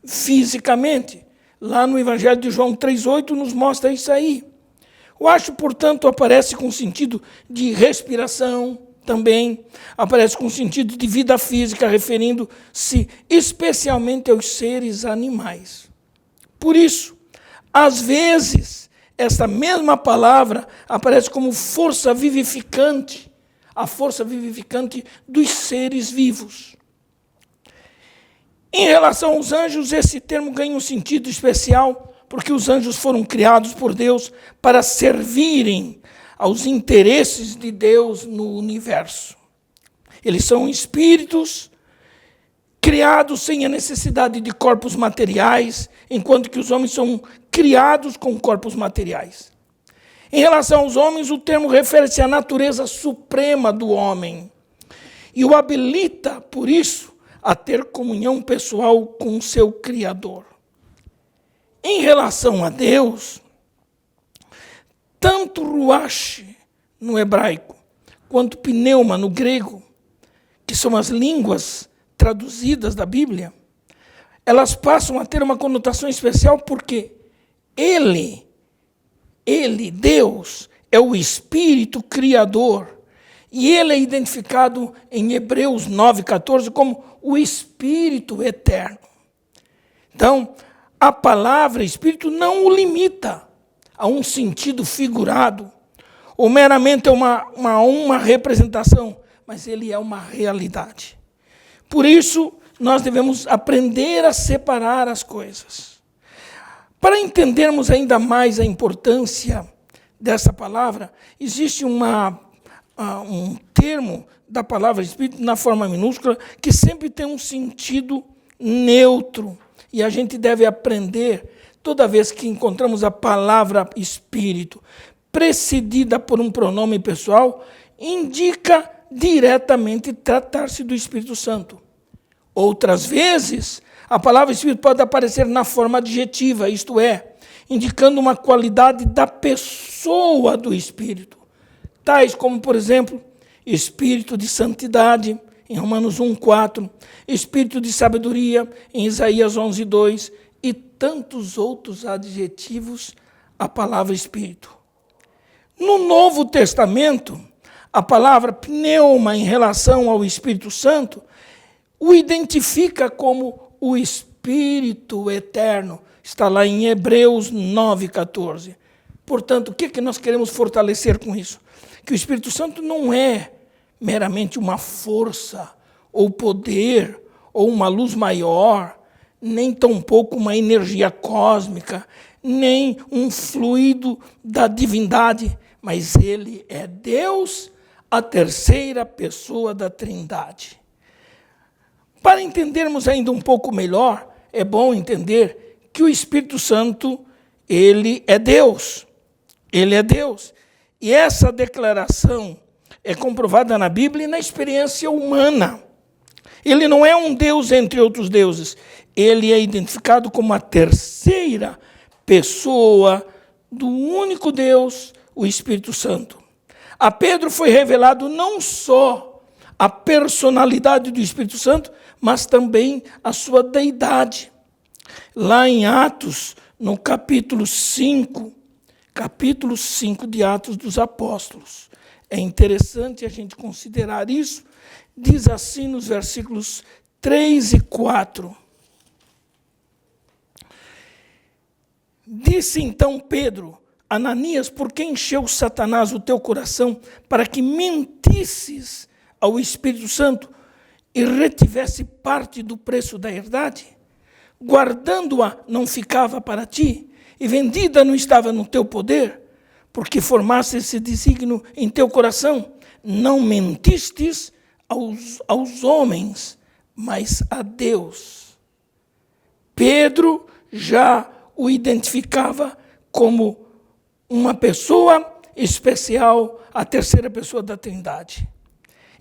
fisicamente. Lá no Evangelho de João 3,8 nos mostra isso aí. O acho, portanto, aparece com sentido de respiração também, aparece com sentido de vida física, referindo-se especialmente aos seres animais. Por isso, às vezes, essa mesma palavra aparece como força vivificante, a força vivificante dos seres vivos. Em relação aos anjos, esse termo ganha um sentido especial, porque os anjos foram criados por Deus para servirem aos interesses de Deus no universo. Eles são espíritos criados sem a necessidade de corpos materiais, enquanto que os homens são criados com corpos materiais. Em relação aos homens, o termo refere-se à natureza suprema do homem e o habilita, por isso, a ter comunhão pessoal com o seu Criador. Em relação a Deus, tanto ruach no hebraico, quanto pneuma no grego, que são as línguas traduzidas da Bíblia, elas passam a ter uma conotação especial porque Ele, Deus, é o Espírito Criador. E Ele é identificado em Hebreus 9,14 como o Espírito Eterno. Então, a palavra Espírito não o limita a um sentido figurado, ou meramente uma representação, mas ele é uma realidade. Por isso, nós devemos aprender a separar as coisas. Para entendermos ainda mais a importância dessa palavra, existe um termo da palavra Espírito na forma minúscula que sempre tem um sentido neutro. E a gente deve aprender, toda vez que encontramos a palavra Espírito precedida por um pronome pessoal, indica diretamente tratar-se do Espírito Santo. Outras vezes, a palavra Espírito pode aparecer na forma adjetiva, isto é, indicando uma qualidade da pessoa do Espírito, tais como, por exemplo, Espírito de santidade, em Romanos 1,4, Espírito de sabedoria, em Isaías 11,2, e tantos outros adjetivos à palavra Espírito. No Novo Testamento, a palavra pneuma em relação ao Espírito Santo o identifica como o Espírito Eterno. Está lá em Hebreus 9,14. Portanto, o que nós queremos fortalecer com isso? Que o Espírito Santo não é meramente uma força, ou poder, ou uma luz maior, nem tampouco uma energia cósmica, nem um fluido da divindade, mas ele é Deus, a terceira pessoa da Trindade. Para entendermos ainda um pouco melhor, é bom entender que o Espírito Santo, ele é Deus. Ele é Deus. E essa declaração é comprovada na Bíblia e na experiência humana. Ele não é um Deus entre outros deuses. Ele é identificado como a terceira pessoa do único Deus, o Espírito Santo. A Pedro foi revelado não só a personalidade do Espírito Santo, mas também a sua deidade. Lá em Atos, no capítulo 5 de Atos dos Apóstolos. É interessante a gente considerar isso. Diz assim nos versículos 3 e 4. Disse então Pedro: Ananias, por que encheu Satanás o teu coração para que mentisses ao Espírito Santo e retivesse parte do preço da herdade? Guardando-a não ficava para ti, e vendida não estava no teu poder, porque formaste esse desígnio em teu coração. Não mentistes aos homens, mas a Deus. Pedro já o identificava como uma pessoa especial, a terceira pessoa da Trindade.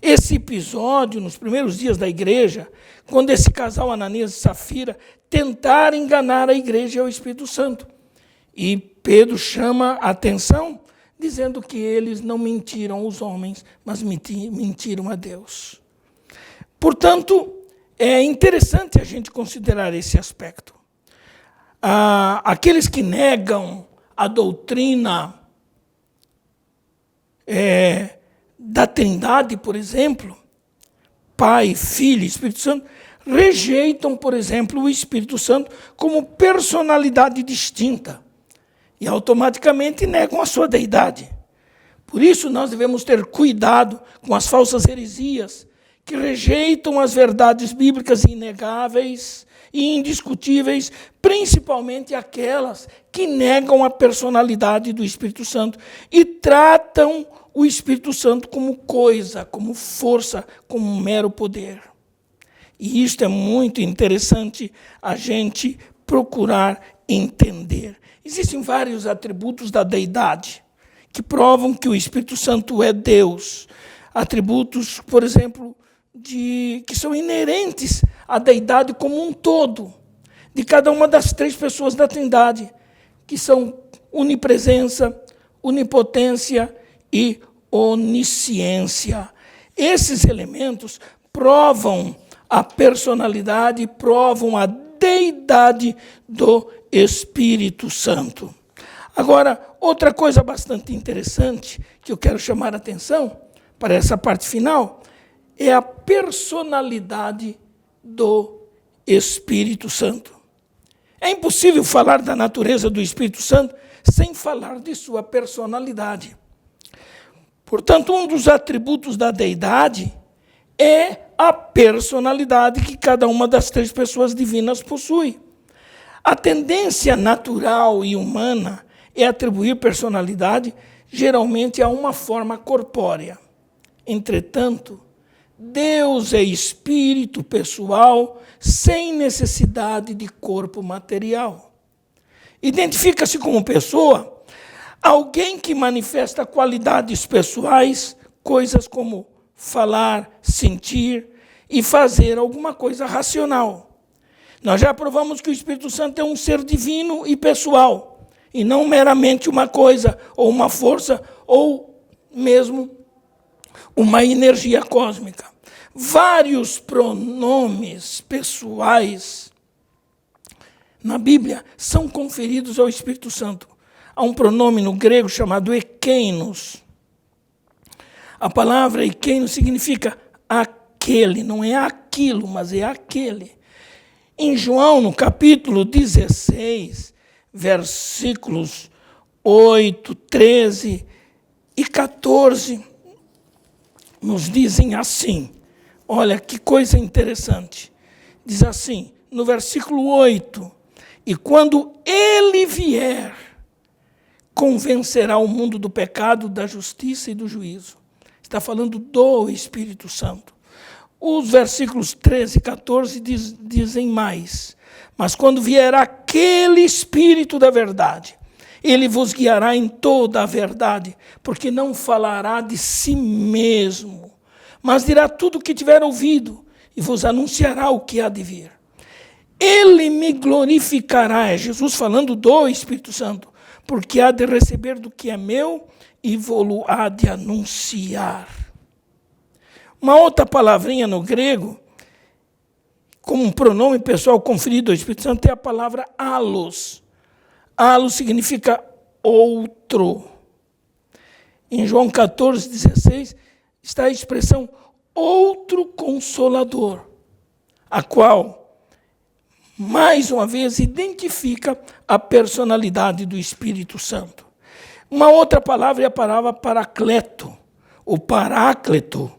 Esse episódio, nos primeiros dias da igreja, quando esse casal Ananias e Safira tentaram enganar a igreja e o Espírito Santo. E Pedro chama a atenção, dizendo que eles não mentiram aos homens, mas mentiram a Deus. Portanto, é interessante a gente considerar esse aspecto. Aqueles que negam a doutrina da Trindade, por exemplo, Pai, Filho e Espírito Santo, rejeitam, por exemplo, o Espírito Santo como personalidade distinta. e automaticamente negam a sua deidade. Por isso nós devemos ter cuidado com as falsas heresias que rejeitam as verdades bíblicas inegáveis e indiscutíveis, principalmente aquelas que negam a personalidade do Espírito Santo e tratam o Espírito Santo como coisa, como força, como um mero poder. E isto é muito interessante a gente procurar entender. Existem vários atributos da deidade que provam que o Espírito Santo é Deus. Atributos, por exemplo, que são inerentes à deidade como um todo, de cada uma das três pessoas da Trindade, que são onipresença, onipotência e onisciência. Esses elementos provam a personalidade, provam a deidade do Espírito Santo. Agora, outra coisa bastante interessante que eu quero chamar a atenção para essa parte final é a personalidade do Espírito Santo. É impossível falar da natureza do Espírito Santo sem falar de sua personalidade. Portanto, um dos atributos da deidade é a personalidade que cada uma das três pessoas divinas possui. A tendência natural e humana é atribuir personalidade geralmente a uma forma corpórea. Entretanto, Deus é espírito pessoal sem necessidade de corpo material. Identifica-se como pessoa alguém que manifesta qualidades pessoais, coisas como falar, sentir e fazer alguma coisa racional. Nós já provamos que o Espírito Santo é um ser divino e pessoal, e não meramente uma coisa, ou uma força, ou mesmo uma energia cósmica. Vários pronomes pessoais na Bíblia são conferidos ao Espírito Santo. Há um pronome no grego chamado ekeinos. A palavra ekeinos significa aquele, não é aquilo, mas é aquele. Em João, no capítulo 16, versículos 8, 13 e 14, nos dizem assim. Olha que coisa interessante. Diz assim, no versículo 8, e quando ele vier, convencerá o mundo do pecado, da justiça e do juízo. Está falando do Espírito Santo. Os versículos 13 e 14 dizem mais. Mas quando vier aquele Espírito da verdade, ele vos guiará em toda a verdade, porque não falará de si mesmo, mas dirá tudo o que tiver ouvido e vos anunciará o que há de vir. Ele me glorificará, é Jesus falando do Espírito Santo, porque há de receber do que é meu e vou-lo há de anunciar. Uma outra palavrinha no grego, como um pronome pessoal conferido ao Espírito Santo, é a palavra allos. Allos significa outro. Em João 14, 16, está a expressão outro consolador, a qual, mais uma vez, identifica a personalidade do Espírito Santo. Uma outra palavra é a palavra paracleto, ou paráclito.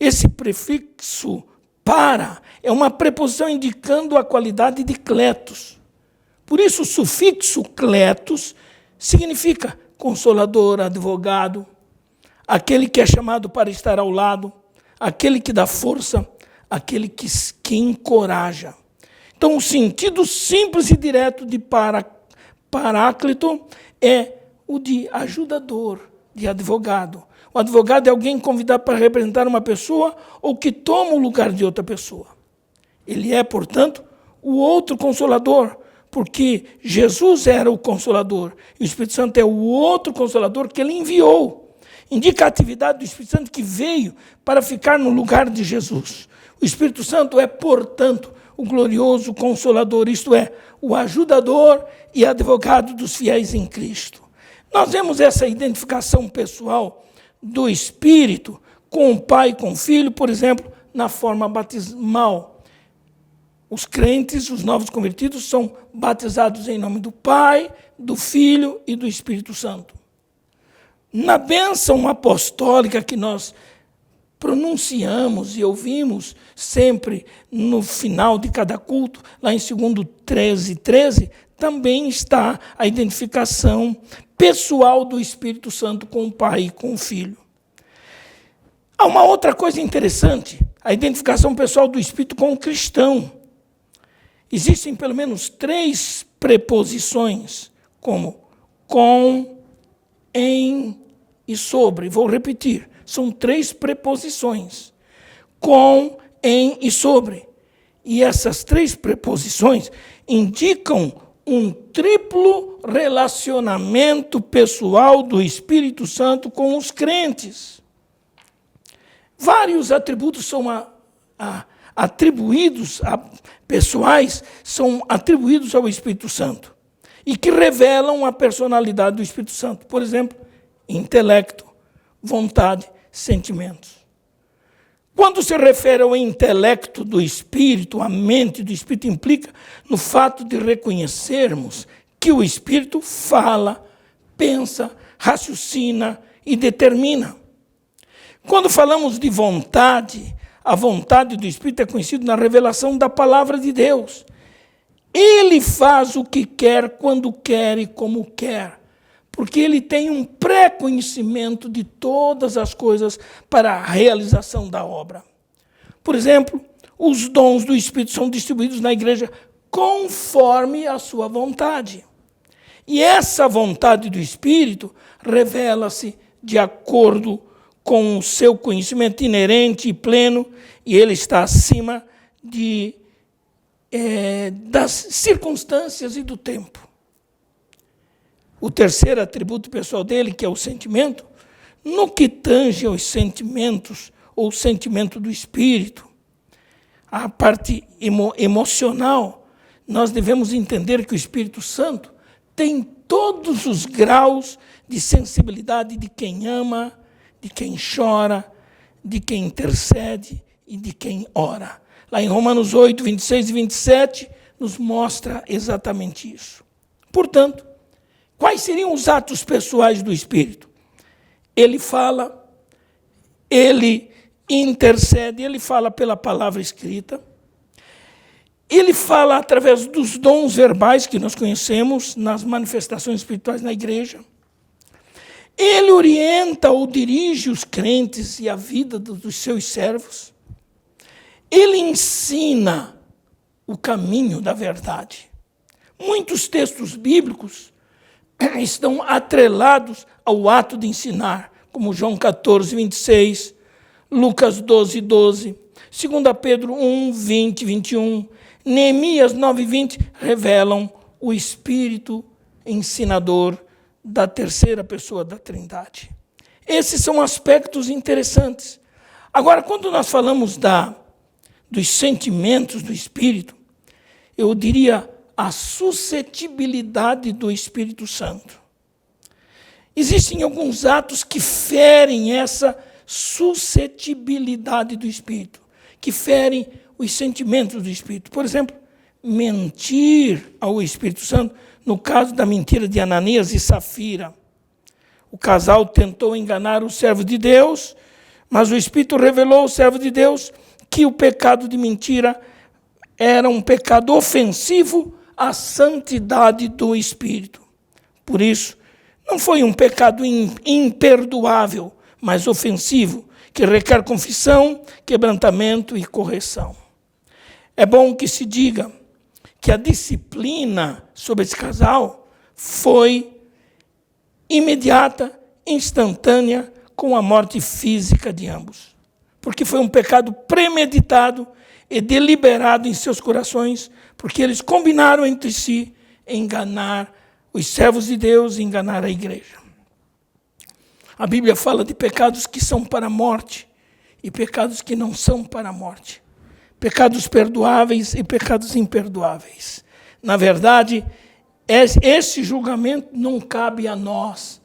Esse prefixo para é uma preposição indicando a qualidade de kletos. Por isso, o sufixo kletos significa consolador, advogado, aquele que é chamado para estar ao lado, aquele que dá força, aquele que encoraja. Então, o sentido simples e direto de paráclito é o de ajudador, de advogado. O advogado é alguém convidado para representar uma pessoa ou que toma o lugar de outra pessoa. Ele é, portanto, o outro consolador, porque Jesus era o consolador e o Espírito Santo é o outro consolador que ele enviou. Indica a atividade do Espírito Santo que veio para ficar no lugar de Jesus. O Espírito Santo é, portanto, o glorioso consolador, isto é, o ajudador e advogado dos fiéis em Cristo. Nós vemos essa identificação pessoal do Espírito com o Pai e com o Filho, por exemplo, na forma batismal. Os crentes, os novos convertidos, são batizados em nome do Pai, do Filho e do Espírito Santo. Na bênção apostólica que nós pronunciamos e ouvimos sempre no final de cada culto, lá em 2 13, também está a identificação pessoal do Espírito Santo com o Pai e com o Filho. Há uma outra coisa interessante, a identificação pessoal do Espírito com o cristão. Existem pelo menos 3 preposições, como com, em e sobre. Vou repetir, são 3 preposições, com, em e sobre. E essas 3 preposições indicam um triplo relacionamento pessoal do Espírito Santo com os crentes. Vários atributos são atribuídos, pessoais, são atribuídos ao Espírito Santo e que revelam a personalidade do Espírito Santo. Por exemplo, intelecto, vontade, sentimentos. Quando se refere ao intelecto do Espírito, a mente do Espírito implica no fato de reconhecermos que o Espírito fala, pensa, raciocina e determina. Quando falamos de vontade, a vontade do Espírito é conhecida na revelação da palavra de Deus. Ele faz o que quer, quando quer e como quer, porque ele tem um pré-conhecimento de todas as coisas para a realização da obra. Por exemplo, os dons do Espírito são distribuídos na igreja conforme a sua vontade. E essa vontade do Espírito revela-se de acordo com o seu conhecimento inerente e pleno, e ele está acima das circunstâncias e do tempo. O terceiro atributo pessoal dele, que é o sentimento, no que tange aos sentimentos, ou sentimento do Espírito, a parte emocional, nós devemos entender que o Espírito Santo tem todos os graus de sensibilidade de quem ama, de quem chora, de quem intercede e de quem ora. Lá em Romanos 8, 26 e 27, nos mostra exatamente isso. Portanto, quais seriam os atos pessoais do Espírito? Ele fala, ele intercede, ele fala pela palavra escrita, ele fala através dos dons verbais que nós conhecemos nas manifestações espirituais na igreja. Ele orienta ou dirige os crentes e a vida dos seus servos. Ele ensina o caminho da verdade. Muitos textos bíblicos estão atrelados ao ato de ensinar, como João 14, 26, Lucas 12, 12, 2 Pedro 1, 20, 21, Neemias 9, 20, revelam o Espírito ensinador da terceira pessoa da Trindade. Esses são aspectos interessantes. Agora, quando nós falamos dos sentimentos do Espírito, eu diria a suscetibilidade do Espírito Santo. Existem alguns atos que ferem essa suscetibilidade do Espírito, que ferem os sentimentos do Espírito. Por exemplo, mentir ao Espírito Santo, no caso da mentira de Ananias e Safira. O casal tentou enganar o servo de Deus, mas o Espírito revelou ao servo de Deus que o pecado de mentira era um pecado ofensivo à santidade do Espírito. Por isso, não foi um pecado imperdoável, mas ofensivo, que requer confissão, quebrantamento e correção. É bom que se diga que a disciplina sobre esse casal foi imediata, instantânea, com a morte física de ambos. Porque foi um pecado premeditado e deliberado em seus corações, porque eles combinaram entre si enganar os servos de Deus e enganar a igreja. A Bíblia fala de pecados que são para a morte e pecados que não são para a morte. Pecados perdoáveis e pecados imperdoáveis. Na verdade, esse julgamento não cabe a nós.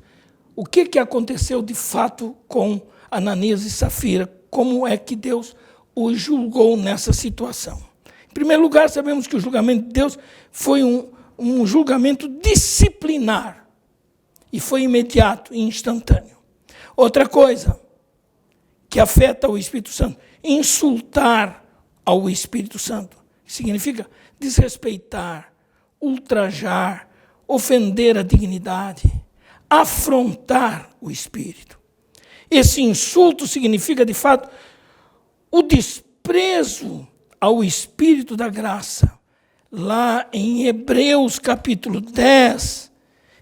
O que aconteceu de fato com Ananias e Safira? Como é que Deus os julgou nessa situação? Em primeiro lugar, sabemos que o julgamento de Deus foi um julgamento disciplinar. E foi imediato e instantâneo. Outra coisa que afeta o Espírito Santo, insultar ao Espírito Santo. Significa desrespeitar, ultrajar, ofender a dignidade, afrontar o Espírito. Esse insulto significa, de fato, o desprezo ao Espírito da graça. Lá em Hebreus capítulo 10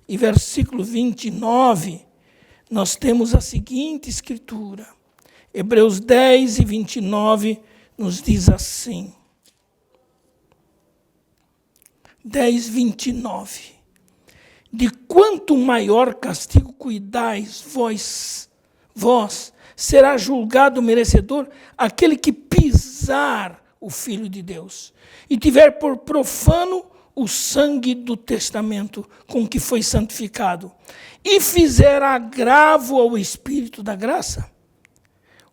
e versículo 29, nós temos a seguinte escritura. Hebreus 10 e 29 nos diz assim. 10, 29. De quanto maior castigo cuidais vós, será julgado merecedor aquele que pisar o Filho de Deus e tiver por profano o sangue do testamento com que foi santificado e fizer agravo ao Espírito da graça.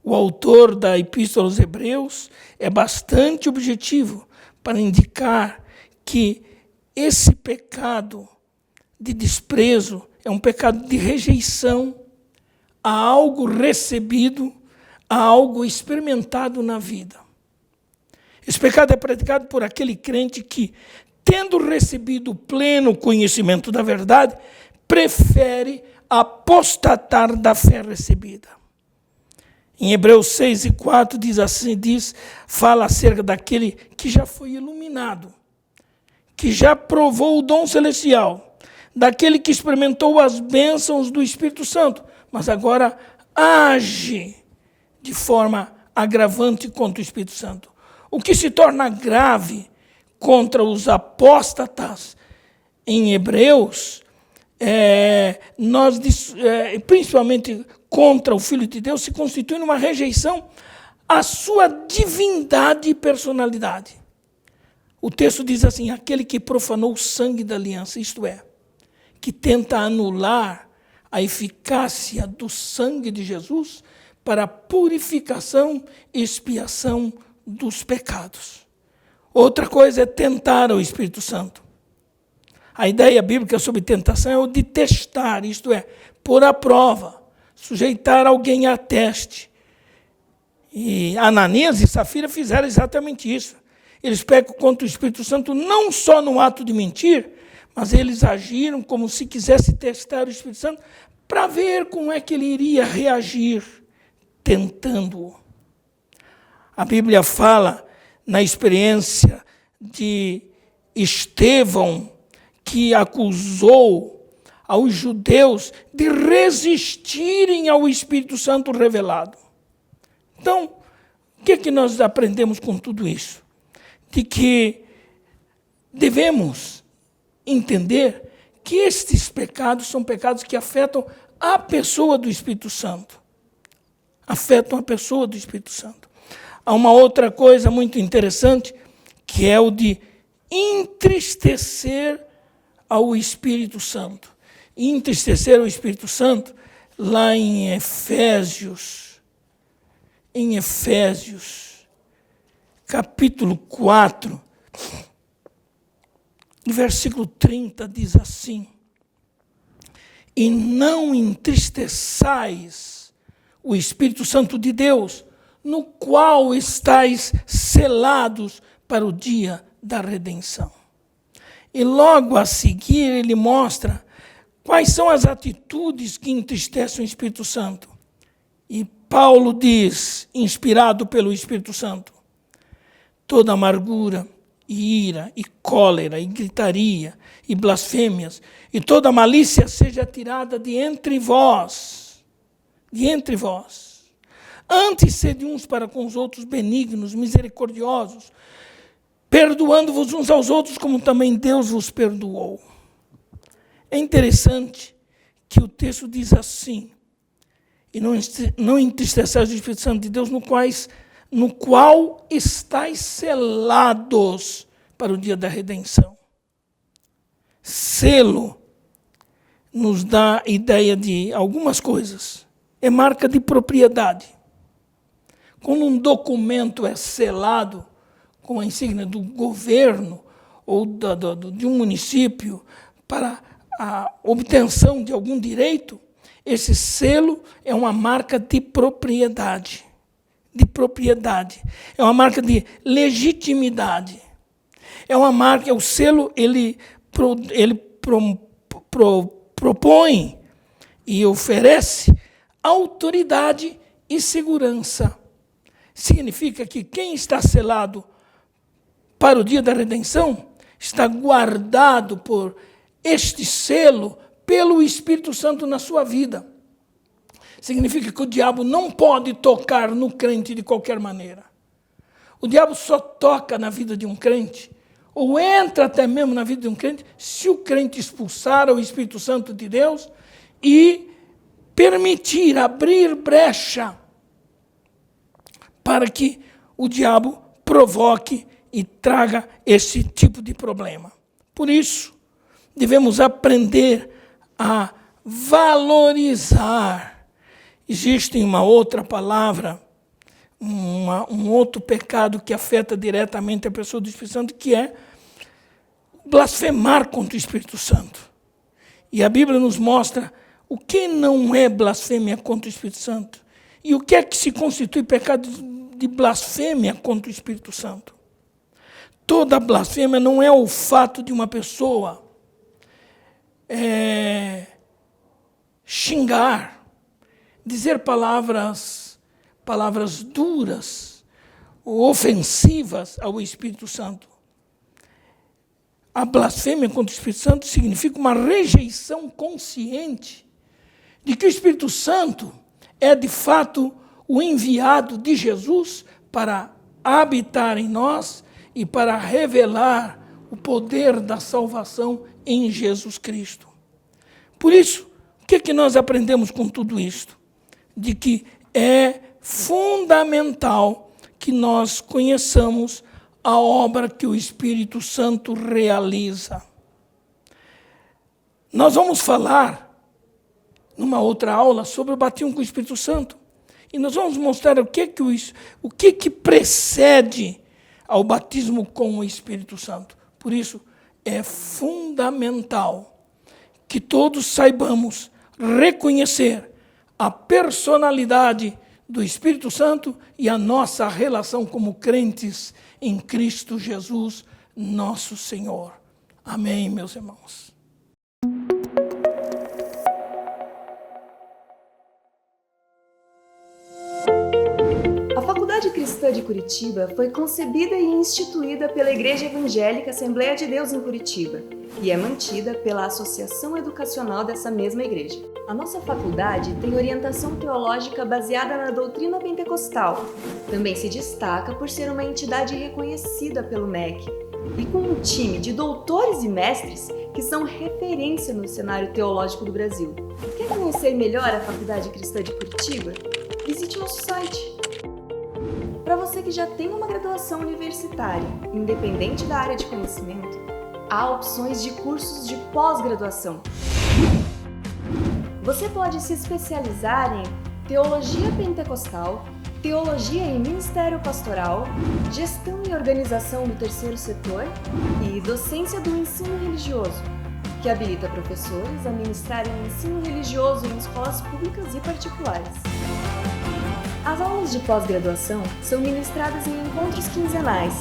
O autor da Epístola aos Hebreus é bastante objetivo para indicar que esse pecado de desprezo é um pecado de rejeição a algo recebido, a algo experimentado na vida. Esse pecado é praticado por aquele crente que, tendo recebido o pleno conhecimento da verdade, prefere apostatar da fé recebida. Em Hebreus 6 e 4 fala acerca daquele que já foi iluminado, que já provou o dom celestial, daquele que experimentou as bênçãos do Espírito Santo, mas agora age de forma agravante contra o Espírito Santo. O que se torna grave contra os apóstatas em Hebreus, principalmente contra o Filho de Deus, se constitui numa rejeição à sua divindade e personalidade. O texto diz assim, aquele que profanou o sangue da aliança, isto é, que tenta anular a eficácia do sangue de Jesus para a purificação e expiação dos pecados. Outra coisa é tentar o Espírito Santo. A ideia bíblica sobre tentação é o de testar, isto é, pôr à prova, sujeitar alguém a teste. E Ananias e Safira fizeram exatamente isso. Eles pecam contra o Espírito Santo não só no ato de mentir, mas eles agiram como se quisesse testar o Espírito Santo para ver como é que ele iria reagir, tentando-o. A Bíblia fala na experiência de Estevão, que acusou aos judeus de resistirem ao Espírito Santo revelado. Então, o que é que nós aprendemos com tudo isso? De que devemos entender que estes pecados são pecados que afetam a pessoa do Espírito Santo. Afetam a pessoa do Espírito Santo. Há uma outra coisa muito interessante, que é o de entristecer ao Espírito Santo. Entristecer ao Espírito Santo, lá em Efésios, capítulo 4, versículo 30, diz assim: e não entristeçais o Espírito Santo de Deus, no qual estáis selados para o dia da redenção. E logo a seguir ele mostra quais são as atitudes que entristecem o Espírito Santo. E Paulo diz, inspirado pelo Espírito Santo, toda amargura, e ira, e cólera, e gritaria, e blasfêmias, e toda malícia seja tirada de entre vós. De entre vós. Antes sede uns para com os outros benignos, misericordiosos, perdoando-vos uns aos outros, como também Deus vos perdoou. É interessante que o texto diz assim, e não entristeçais o Espírito Santo de Deus, no qual estáis selados para o dia da redenção. Selo nos dá a ideia de algumas coisas. É marca de propriedade. Quando um documento é selado com a insígnia do governo ou de um município para a obtenção de algum direito, esse selo é uma marca de propriedade. É uma marca de legitimidade. É uma marca, o selo, ele propõe e oferece autoridade e segurança. Significa que quem está selado para o dia da redenção está guardado por este selo pelo Espírito Santo na sua vida. Significa que o diabo não pode tocar no crente de qualquer maneira. O diabo só toca na vida de um crente, ou entra até mesmo na vida de um crente, se o crente expulsar o Espírito Santo de Deus e permitir, abrir brecha para que o diabo provoque e traga esse tipo de problema. Por isso, devemos aprender a valorizar. Existe uma outra palavra, um outro pecado que afeta diretamente a pessoa do Espírito Santo, que é blasfemar contra o Espírito Santo. E a Bíblia nos mostra o que não é blasfêmia contra o Espírito Santo e o que é que se constitui pecado de blasfêmia contra o Espírito Santo. Toda blasfêmia não é o fato de uma pessoa xingar, dizer palavras duras ou ofensivas ao Espírito Santo. A blasfêmia contra o Espírito Santo significa uma rejeição consciente de que o Espírito Santo é, de fato, o enviado de Jesus para habitar em nós e para revelar o poder da salvação em Jesus Cristo. Por isso, o que nós aprendemos com tudo isto? De que é fundamental que nós conheçamos a obra que o Espírito Santo realiza. Nós vamos falar, numa outra aula, sobre o batismo com o Espírito Santo. E nós vamos mostrar o que precede ao batismo com o Espírito Santo. Por isso, é fundamental que todos saibamos reconhecer a personalidade do Espírito Santo e a nossa relação como crentes em Cristo Jesus, nosso Senhor. Amém, meus irmãos. A Faculdade Cristã de Curitiba foi concebida e instituída pela Igreja Evangélica Assembleia de Deus em Curitiba e é mantida pela Associação Educacional dessa mesma igreja. A nossa faculdade tem orientação teológica baseada na doutrina pentecostal. Também se destaca por ser uma entidade reconhecida pelo MEC e com um time de doutores e mestres que são referência no cenário teológico do Brasil. Quer conhecer melhor a Faculdade Cristã de Curitiba? Visite nosso site. Para você que já tem uma graduação universitária, independente da área de conhecimento, há opções de cursos de pós-graduação. Você pode se especializar em Teologia Pentecostal, Teologia em Ministério Pastoral, Gestão e Organização do Terceiro Setor e Docência do Ensino Religioso, que habilita professores a ministrarem ensino religioso em escolas públicas e particulares. As aulas de pós-graduação são ministradas em encontros quinzenais,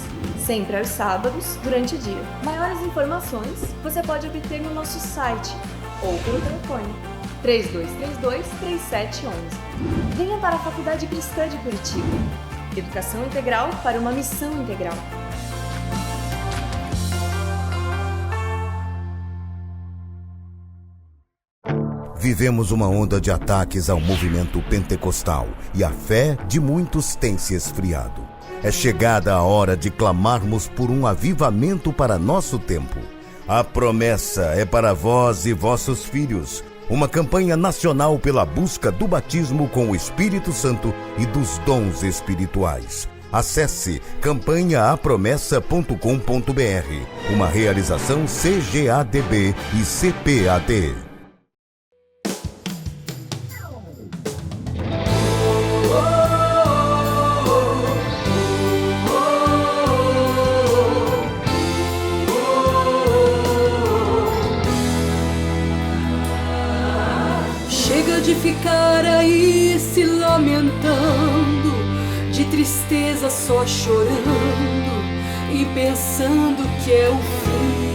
sempre aos sábados, durante o dia. Maiores informações você pode obter no nosso site ou pelo telefone 3232-3711. Venha para a Faculdade Cristã de Curitiba. Educação integral para uma missão integral. Vivemos uma onda de ataques ao movimento pentecostal e a fé de muitos tem se esfriado. É chegada a hora de clamarmos por um avivamento para nosso tempo. A promessa é para vós e vossos filhos. Uma campanha nacional pela busca do batismo com o Espírito Santo e dos dons espirituais. Acesse campanhaapromessa.com.br. Uma realização CGADB e CPAD. ficar aí se lamentando, de tristeza só chorando e pensando que é o fim.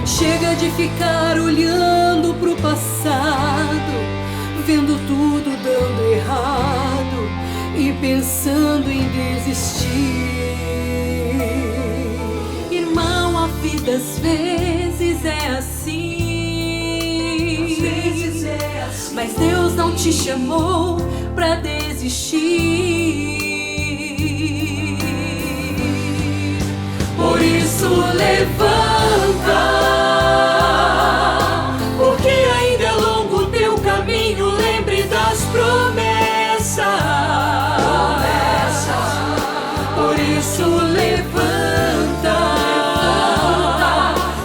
Chega de ficar olhando pro passado, vendo tudo dando errado e pensando em desistir. Irmão, a vida às vezes é assim, às vezes é assim. Mas Deus não te chamou pra desistir. Por isso levanta, porque ainda é longo o teu caminho. Lembre das promessas. Por isso levanta,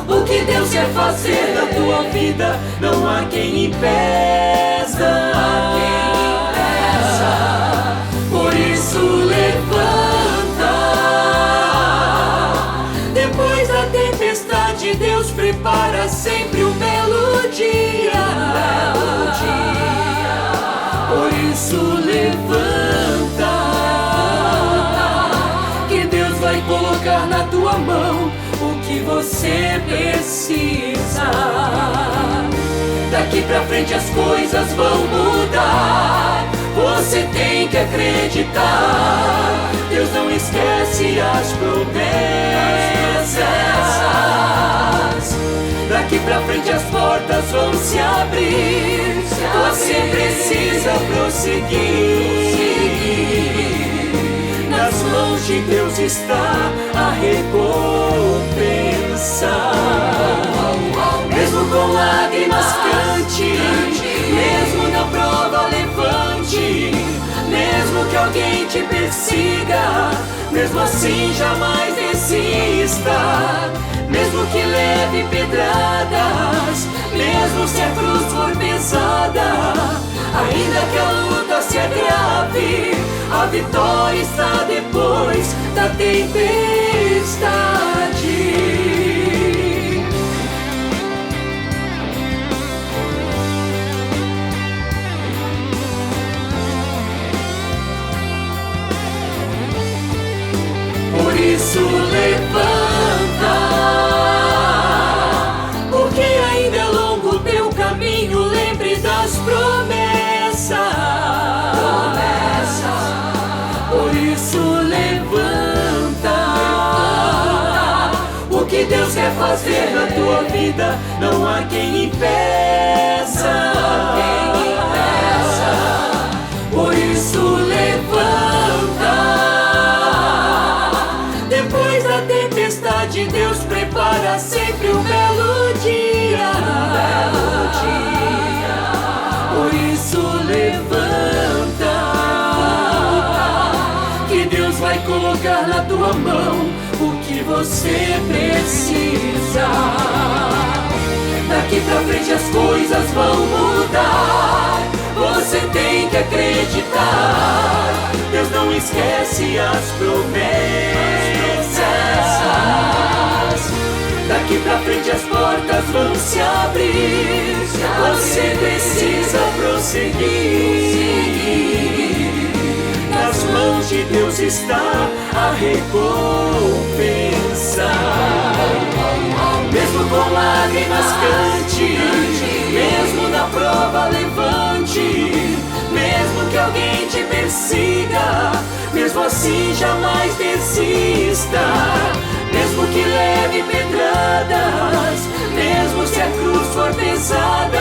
o que Deus quer fazer na tua vida, não há quem impeça. Por isso levanta, depois da tempestade Deus prepara sempre um belo dia. Por isso levanta, que Deus vai colocar na tua mão o que você precisa. Daqui pra frente as coisas vão mudar, você tem que acreditar. Deus não esquece as promessas. Daqui pra frente as portas vão se abrir, você precisa prosseguir. Nas mãos de Deus está a recompensa. Mesmo com lágrimas cante, mesmo na prova levante, mesmo que alguém te persiga, mesmo assim jamais desista. Mesmo que leve pedradas, mesmo se a cruz for pesada, ainda que a luta se agrave, a vitória está depois da tempestade. Por isso levanta, porque ainda é longo o teu caminho. Lembre das promessas. Por isso levanta, o que Deus quer fazer na tua vida, não há quem impeça. Por isso levanta, depois da tempestade Deus prepara sempre um belo dia. Por isso levanta, que Deus vai colocar na tua mão o que você precisa. Daqui pra frente as coisas vão mudar, você tem que acreditar. Deus não esquece as promessas. Daqui pra frente as portas vão se abrir, você precisa prosseguir. Nas mãos de Deus está a recompensa. Mesmo com lágrimas cante, mesmo na prova levante, mesmo que alguém te persiga, mesmo assim jamais desista. Mesmo que leve pedradas, mesmo se a cruz for pesada,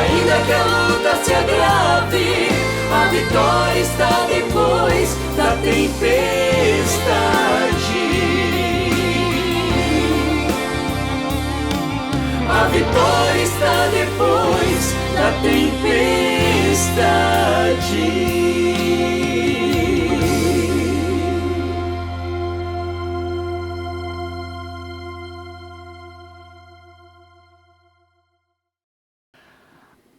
ainda que a luta se agrave, a vitória está depois da tempestade. A vitória está depois da tempestade.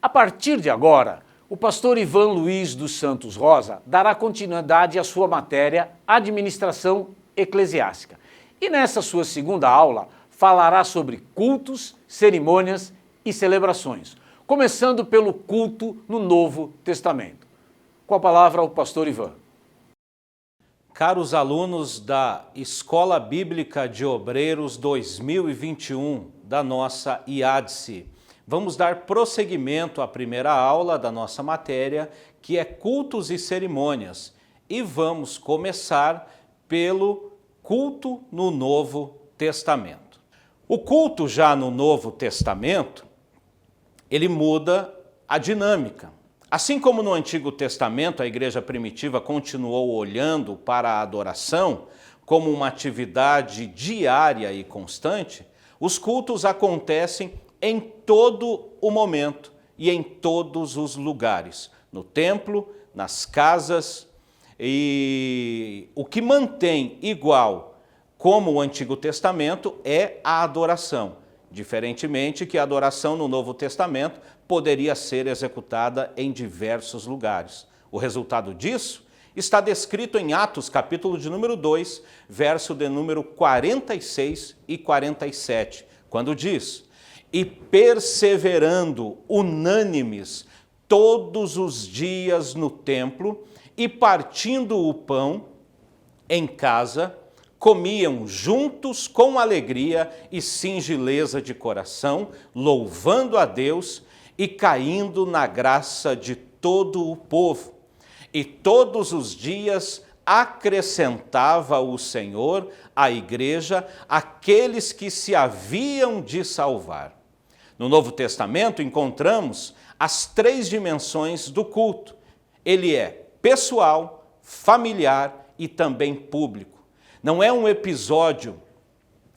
A partir de agora, o pastor Ivan Luiz dos Santos Rosa dará continuidade à sua matéria Administração Eclesiástica. E nessa sua segunda aula, falará sobre cultos, cerimônias e celebrações, começando pelo culto no Novo Testamento. Com a palavra o pastor Ivan. Caros alunos da Escola Bíblica de Obreiros 2021, da nossa IADSE, vamos dar prosseguimento à primeira aula da nossa matéria, que é cultos e cerimônias, e vamos começar pelo culto no Novo Testamento. O culto já no Novo Testamento, ele muda a dinâmica. Assim como no Antigo Testamento a igreja primitiva continuou olhando para a adoração como uma atividade diária e constante, os cultos acontecem em todo o momento e em todos os lugares, no templo, nas casas, e o que mantém igual como o Antigo Testamento é a adoração, diferentemente que a adoração no Novo Testamento poderia ser executada em diversos lugares. O resultado disso está descrito em Atos, capítulo de número 2, verso de número 46 e 47, quando diz: "E perseverando unânimes todos os dias no templo, e partindo o pão em casa, comiam juntos com alegria e singeleza de coração, louvando a Deus e caindo na graça de todo o povo. E todos os dias acrescentava o Senhor à igreja aqueles que se haviam de salvar." No Novo Testamento encontramos as 3 dimensões do culto. Ele é pessoal, familiar e também público. Não é um episódio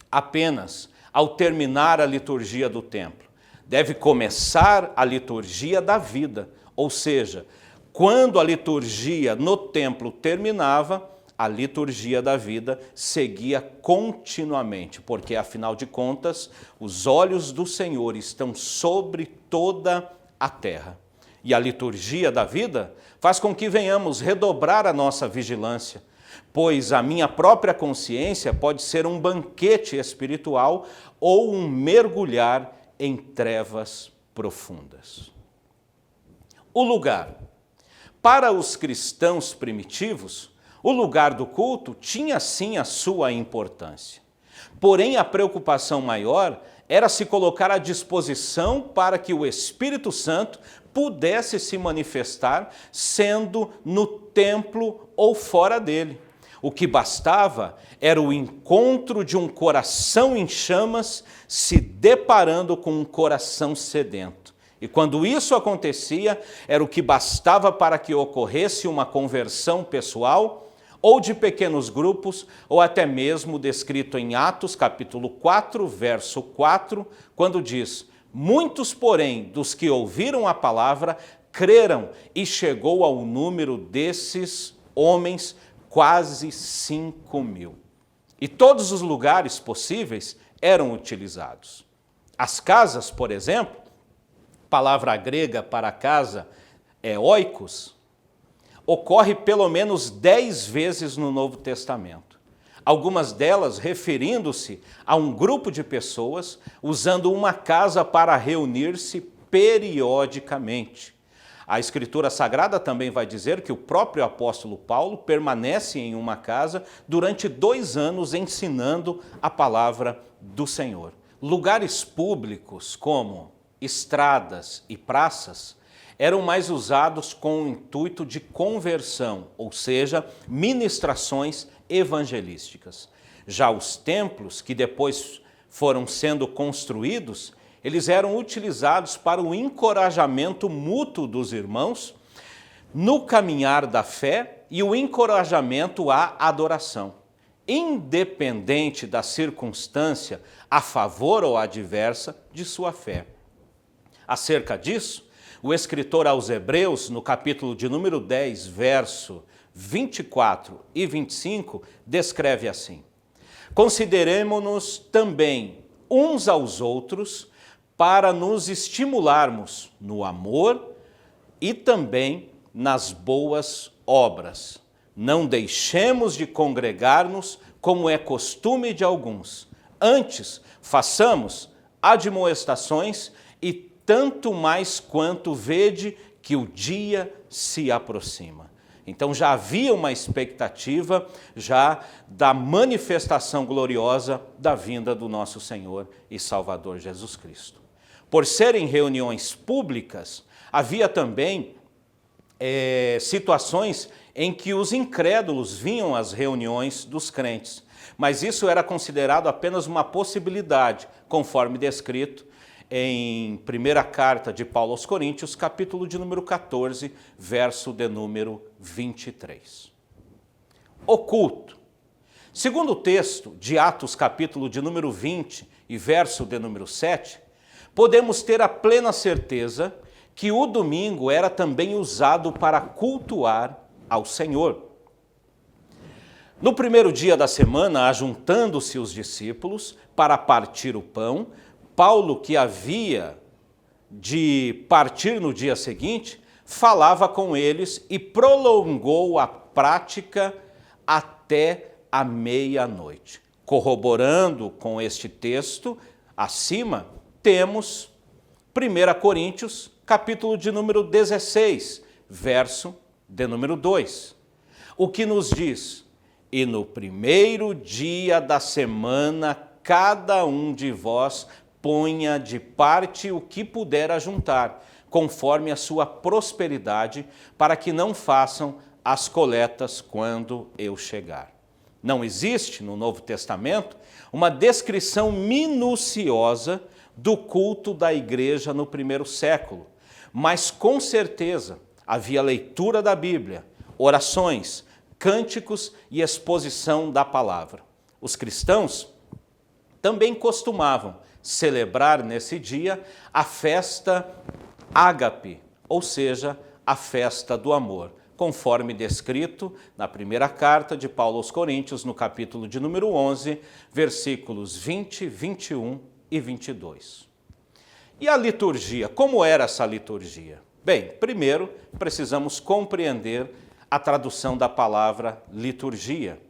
apenas ao terminar a liturgia do templo. Deve começar a liturgia da vida, ou seja, quando a liturgia no templo terminava, a liturgia da vida seguia continuamente, porque afinal de contas, os olhos do Senhor estão sobre toda a terra. E a liturgia da vida faz com que venhamos redobrar a nossa vigilância, pois a minha própria consciência pode ser um banquete espiritual ou um mergulhar em trevas profundas. O lugar. Para os cristãos primitivos, o lugar do culto tinha sim a sua importância. Porém, a preocupação maior era se colocar à disposição para que o Espírito Santo pudesse se manifestar, sendo no templo ou fora dele. O que bastava era o encontro de um coração em chamas se deparando com um coração sedento. E quando isso acontecia, era o que bastava para que ocorresse uma conversão pessoal, ou de pequenos grupos, ou até mesmo descrito em Atos, capítulo 4, verso 4, quando diz: "Muitos, porém, dos que ouviram a palavra, creram, e chegou ao número desses homens quase 5.000. E todos os lugares possíveis eram utilizados. As casas, por exemplo, palavra grega para casa é oikos, ocorre pelo menos 10 vezes no Novo Testamento. Algumas delas referindo-se a um grupo de pessoas usando uma casa para reunir-se periodicamente. A Escritura Sagrada também vai dizer que o próprio apóstolo Paulo permanece em uma casa durante 2 anos ensinando a palavra do Senhor. Lugares públicos como estradas e praças eram mais usados com o intuito de conversão, ou seja, ministrações evangelísticas. Já os templos, que depois foram sendo construídos, eles eram utilizados para o encorajamento mútuo dos irmãos no caminhar da fé e o encorajamento à adoração, independente da circunstância a favor ou adversa de sua fé. Acerca disso, o escritor aos Hebreus, no capítulo de número 10, verso 24 e 25, descreve assim: "Consideremo-nos também uns aos outros para nos estimularmos no amor e também nas boas obras. Não deixemos de congregar-nos, como é costume de alguns. Antes, façamos admoestações e tanto mais quanto vede que o dia se aproxima. Então já havia uma expectativa já da manifestação gloriosa da vinda do nosso Senhor e Salvador Jesus Cristo. Por serem reuniões públicas, havia também situações em que os incrédulos vinham às reuniões dos crentes, mas isso era considerado apenas uma possibilidade, conforme descrito em primeira carta de Paulo aos Coríntios, capítulo de número 14, verso de número 23. O culto. Segundo o texto de Atos, capítulo de número 20 e verso de número 7, podemos ter a plena certeza que o domingo era também usado para cultuar ao Senhor. No primeiro dia da semana, ajuntando-se os discípulos para partir o pão, Paulo, que havia de partir no dia seguinte, falava com eles e prolongou a prática até a meia-noite. Corroborando com este texto, acima, temos 1 Coríntios, capítulo de número 16, verso de número 2. O que nos diz: e no primeiro dia da semana, cada um de vós ponha de parte o que puder ajuntar, conforme a sua prosperidade, para que não façam as coletas quando eu chegar. Não existe no Novo Testamento uma descrição minuciosa do culto da igreja no primeiro século, mas com certeza havia leitura da Bíblia, orações, cânticos e exposição da palavra. Os cristãos também costumavam celebrar nesse dia a festa ágape, ou seja, a festa do amor, conforme descrito na primeira carta de Paulo aos Coríntios, no capítulo de número 11, versículos 20, 21 e 22. E a liturgia? Como era essa liturgia? Bem, primeiro precisamos compreender a tradução da palavra liturgia.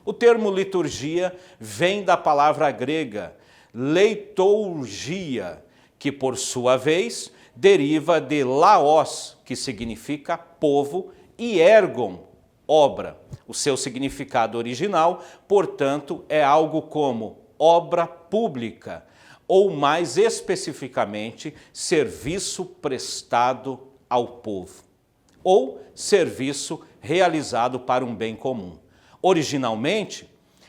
O termo liturgia vem da palavra grega leiturgia, que por sua vez deriva de laos, que significa povo, e ergon, obra. O seu significado original, portanto, é algo como obra pública, ou mais especificamente, serviço prestado ao povo, ou serviço realizado para um bem comum. Originalmente,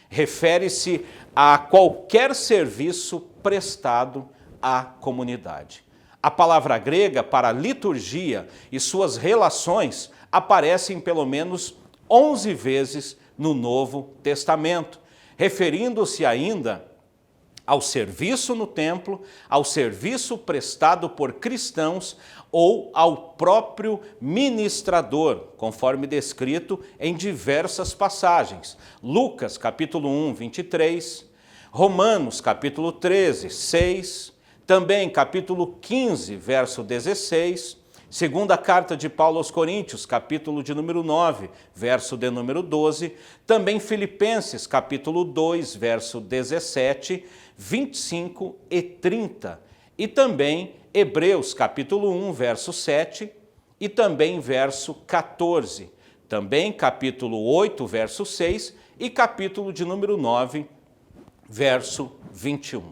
refere-se a qualquer serviço prestado à comunidade. A palavra grega para liturgia e suas relações aparecem pelo menos 11 vezes no Novo Testamento, referindo-se ainda ao serviço no templo, ao serviço prestado por cristãos ou ao próprio ministrador, conforme descrito em diversas passagens. Lucas, capítulo 1, 23, Romanos, capítulo 13, 6, também capítulo 15, verso 16, segunda carta de Paulo aos Coríntios, capítulo de número 9, verso de número 12, também Filipenses, capítulo 2, verso 17, 25 e 30, e também Hebreus, capítulo 1, verso 7, e também verso 14, também capítulo 8, verso 6, e capítulo de número 9, verso 21.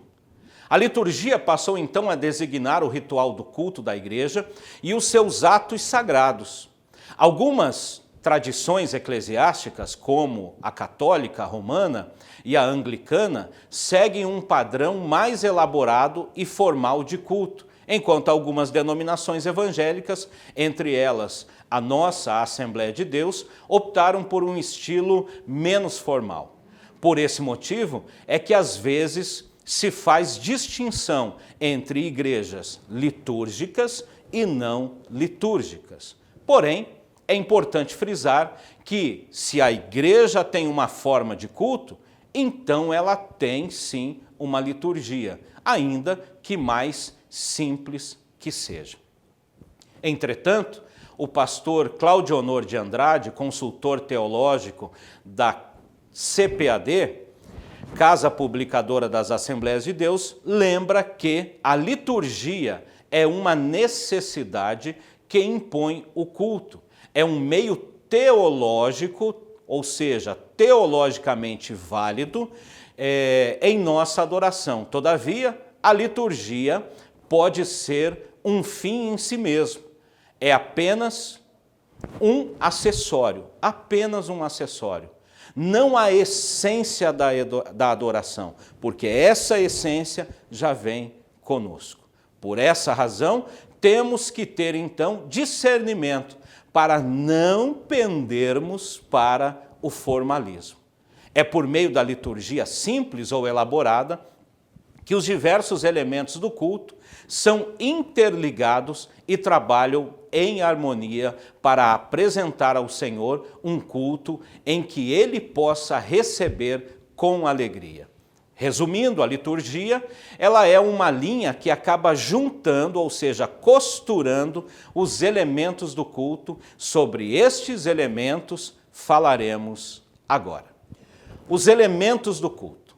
A liturgia passou então a designar o ritual do culto da igreja e os seus atos sagrados. Algumas tradições eclesiásticas, como a católica, a romana e a anglicana, seguem um padrão mais elaborado e formal de culto, enquanto algumas denominações evangélicas, entre elas a nossa Assembleia de Deus, optaram por um estilo menos formal. Por esse motivo é que às vezes se faz distinção entre igrejas litúrgicas e não litúrgicas. Porém, é importante frisar que se a igreja tem uma forma de culto, então ela tem sim uma liturgia, ainda que mais simples que seja. Entretanto, o pastor Cláudio Honor de Andrade, consultor teológico da CPAD, Casa Publicadora das Assembleias de Deus, lembra que a liturgia é uma necessidade que impõe o culto. É um meio teológico, ou seja, teologicamente válido em nossa adoração. Todavia, a liturgia pode ser um fim em si mesmo. É apenas um acessório, não a essência da adoração, porque essa essência já vem conosco. Por essa razão, temos que ter então discernimento para não pendermos para o formalismo. É por meio da liturgia simples ou elaborada que os diversos elementos do culto são interligados e trabalham em harmonia para apresentar ao Senhor um culto em que Ele possa receber com alegria. Resumindo, a liturgia, ela é uma linha que acaba juntando, ou seja, costurando os elementos do culto. Sobre estes elementos falaremos agora. Os elementos do culto.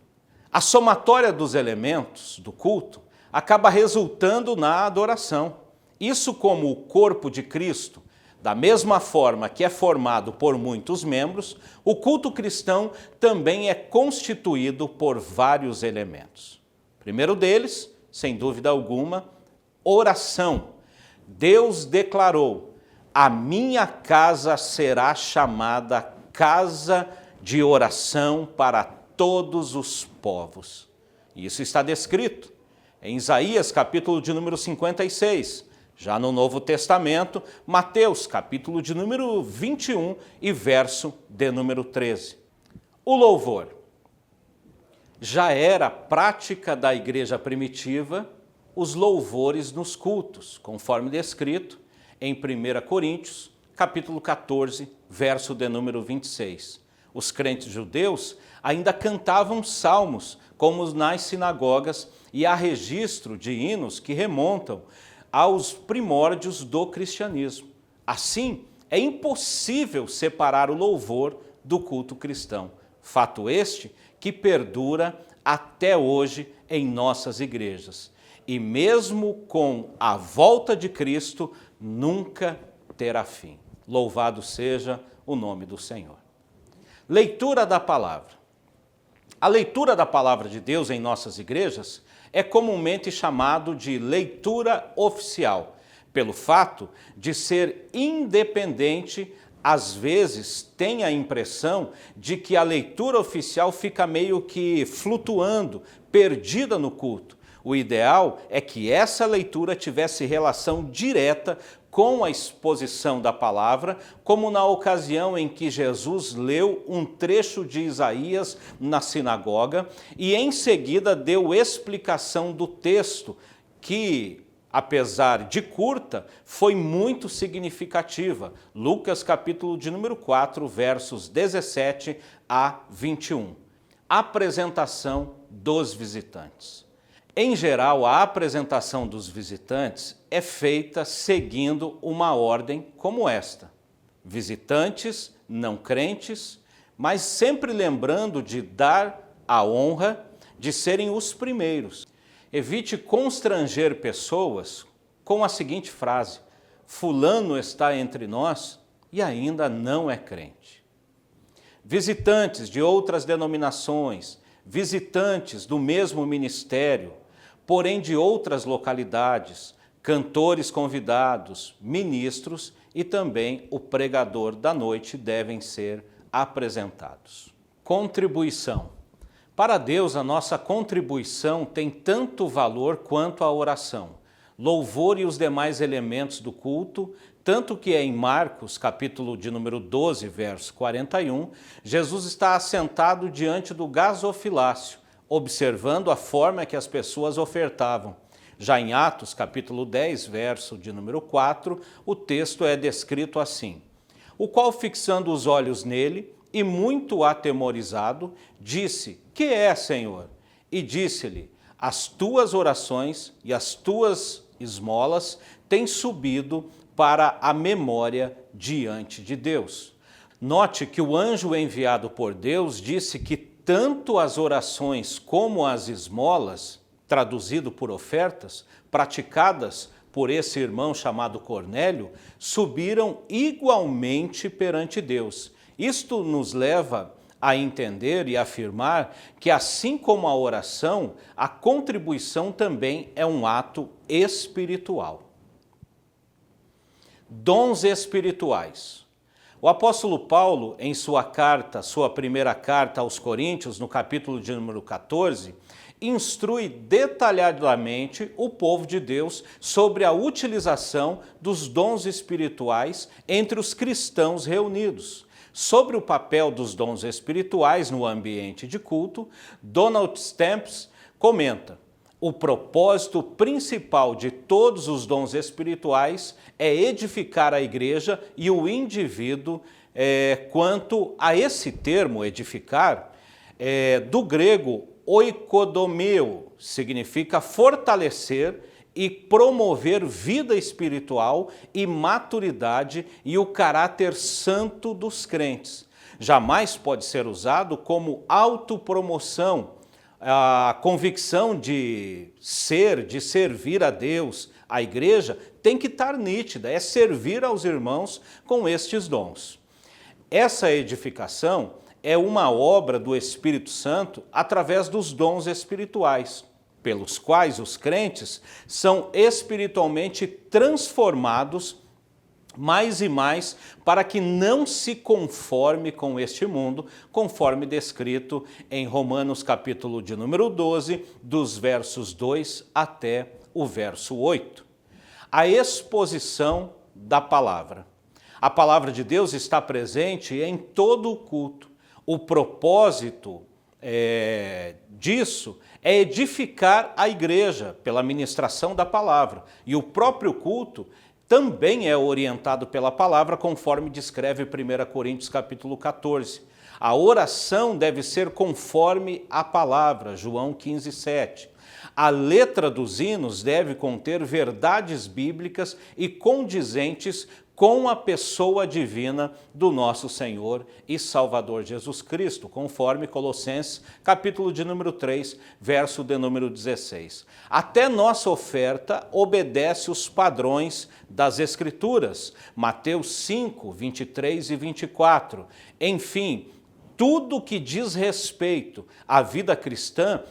A somatória dos elementos do culto acaba resultando na adoração. Isso como o corpo de Cristo, da mesma forma que é formado por muitos membros, o culto cristão também é constituído por vários elementos. O primeiro deles, sem dúvida alguma, oração. Deus declarou: a minha casa será chamada casa de oração para todos os povos. Isso está descrito em Isaías, capítulo de número 56. Já no Novo Testamento, Mateus, capítulo de número 21 e verso de número 13. O louvor já era prática da igreja primitiva, os louvores nos cultos, conforme descrito em 1 Coríntios, capítulo 14, verso de número 26. Os crentes judeus ainda cantavam salmos, como nas sinagogas, e há registro de hinos que remontam aos primórdios do cristianismo. Assim, é impossível separar o louvor do culto cristão. Fato este que perdura até hoje em nossas igrejas. E mesmo com a volta de Cristo, nunca terá fim. Louvado seja o nome do Senhor. Leitura da palavra. A leitura da palavra de Deus em nossas igrejas é comumente chamado de leitura oficial, pelo fato de ser independente. Às vezes tem a impressão de que a leitura oficial fica meio que flutuando, perdida no culto. O ideal é que essa leitura tivesse relação direta com a exposição da palavra, como na ocasião em que Jesus leu um trecho de Isaías na sinagoga e em seguida deu explicação do texto, que, apesar de curta, foi muito significativa. Lucas capítulo de número 4, versos 17 a 21. Apresentação dos visitantes. Em geral, a apresentação dos visitantes é feita seguindo uma ordem como esta: visitantes, não crentes, mas sempre lembrando de dar a honra de serem os primeiros. Evite constranger pessoas com a seguinte frase: fulano está entre nós e ainda não é crente. Visitantes de outras denominações, visitantes do mesmo ministério, porém de outras localidades, cantores convidados, ministros e também o pregador da noite devem ser apresentados. Contribuição. Para Deus, a nossa contribuição tem tanto valor quanto a oração, louvor e os demais elementos do culto, tanto que em Marcos, capítulo de número 12, verso 41, Jesus está assentado diante do gasofilácio, observando a forma que as pessoas ofertavam. Já em Atos, capítulo 10, verso de número 4, o texto é descrito assim: o qual, fixando os olhos nele, e muito atemorizado, disse: que é, Senhor? E disse-lhe: as tuas orações e as tuas esmolas têm subido para a memória diante de Deus. Note que o anjo enviado por Deus disse que tanto as orações como as esmolas, traduzido por ofertas, praticadas por esse irmão chamado Cornélio, subiram igualmente perante Deus. Isto nos leva a entender e afirmar que, assim como a oração, a contribuição também é um ato espiritual. Dons espirituais. O apóstolo Paulo, em sua primeira carta aos Coríntios, no capítulo de número 14, instrui detalhadamente o povo de Deus sobre a utilização dos dons espirituais entre os cristãos reunidos. Sobre o papel dos dons espirituais no ambiente de culto, Donald Stamps comenta: o propósito principal de todos os dons espirituais é edificar a igreja e o indivíduo. Quanto a esse termo, edificar, do grego oikodomeo, significa fortalecer e promover vida espiritual e maturidade e o caráter santo dos crentes. Jamais pode ser usado como autopromoção. A convicção de servir a Deus, a igreja, tem que estar nítida, é servir aos irmãos com estes dons. Essa edificação é uma obra do Espírito Santo através dos dons espirituais, pelos quais os crentes são espiritualmente transformados mais e mais para que não se conforme com este mundo, conforme descrito em Romanos capítulo de número 12, dos versos 2 até o verso 8. A exposição da palavra. A palavra de Deus está presente em todo o culto. O propósito disso é edificar a igreja pela ministração da palavra. E o próprio culto também é orientado pela palavra, conforme descreve 1 Coríntios capítulo 14. A oração deve ser conforme a palavra, João 15, 7. A letra dos hinos deve conter verdades bíblicas e condizentes com a pessoa divina do nosso Senhor e Salvador Jesus Cristo, conforme Colossenses, capítulo de número 3, verso de número 16. Até nossa oferta obedece os padrões das Escrituras, Mateus 5, 23 e 24. Enfim, tudo que diz respeito à vida cristã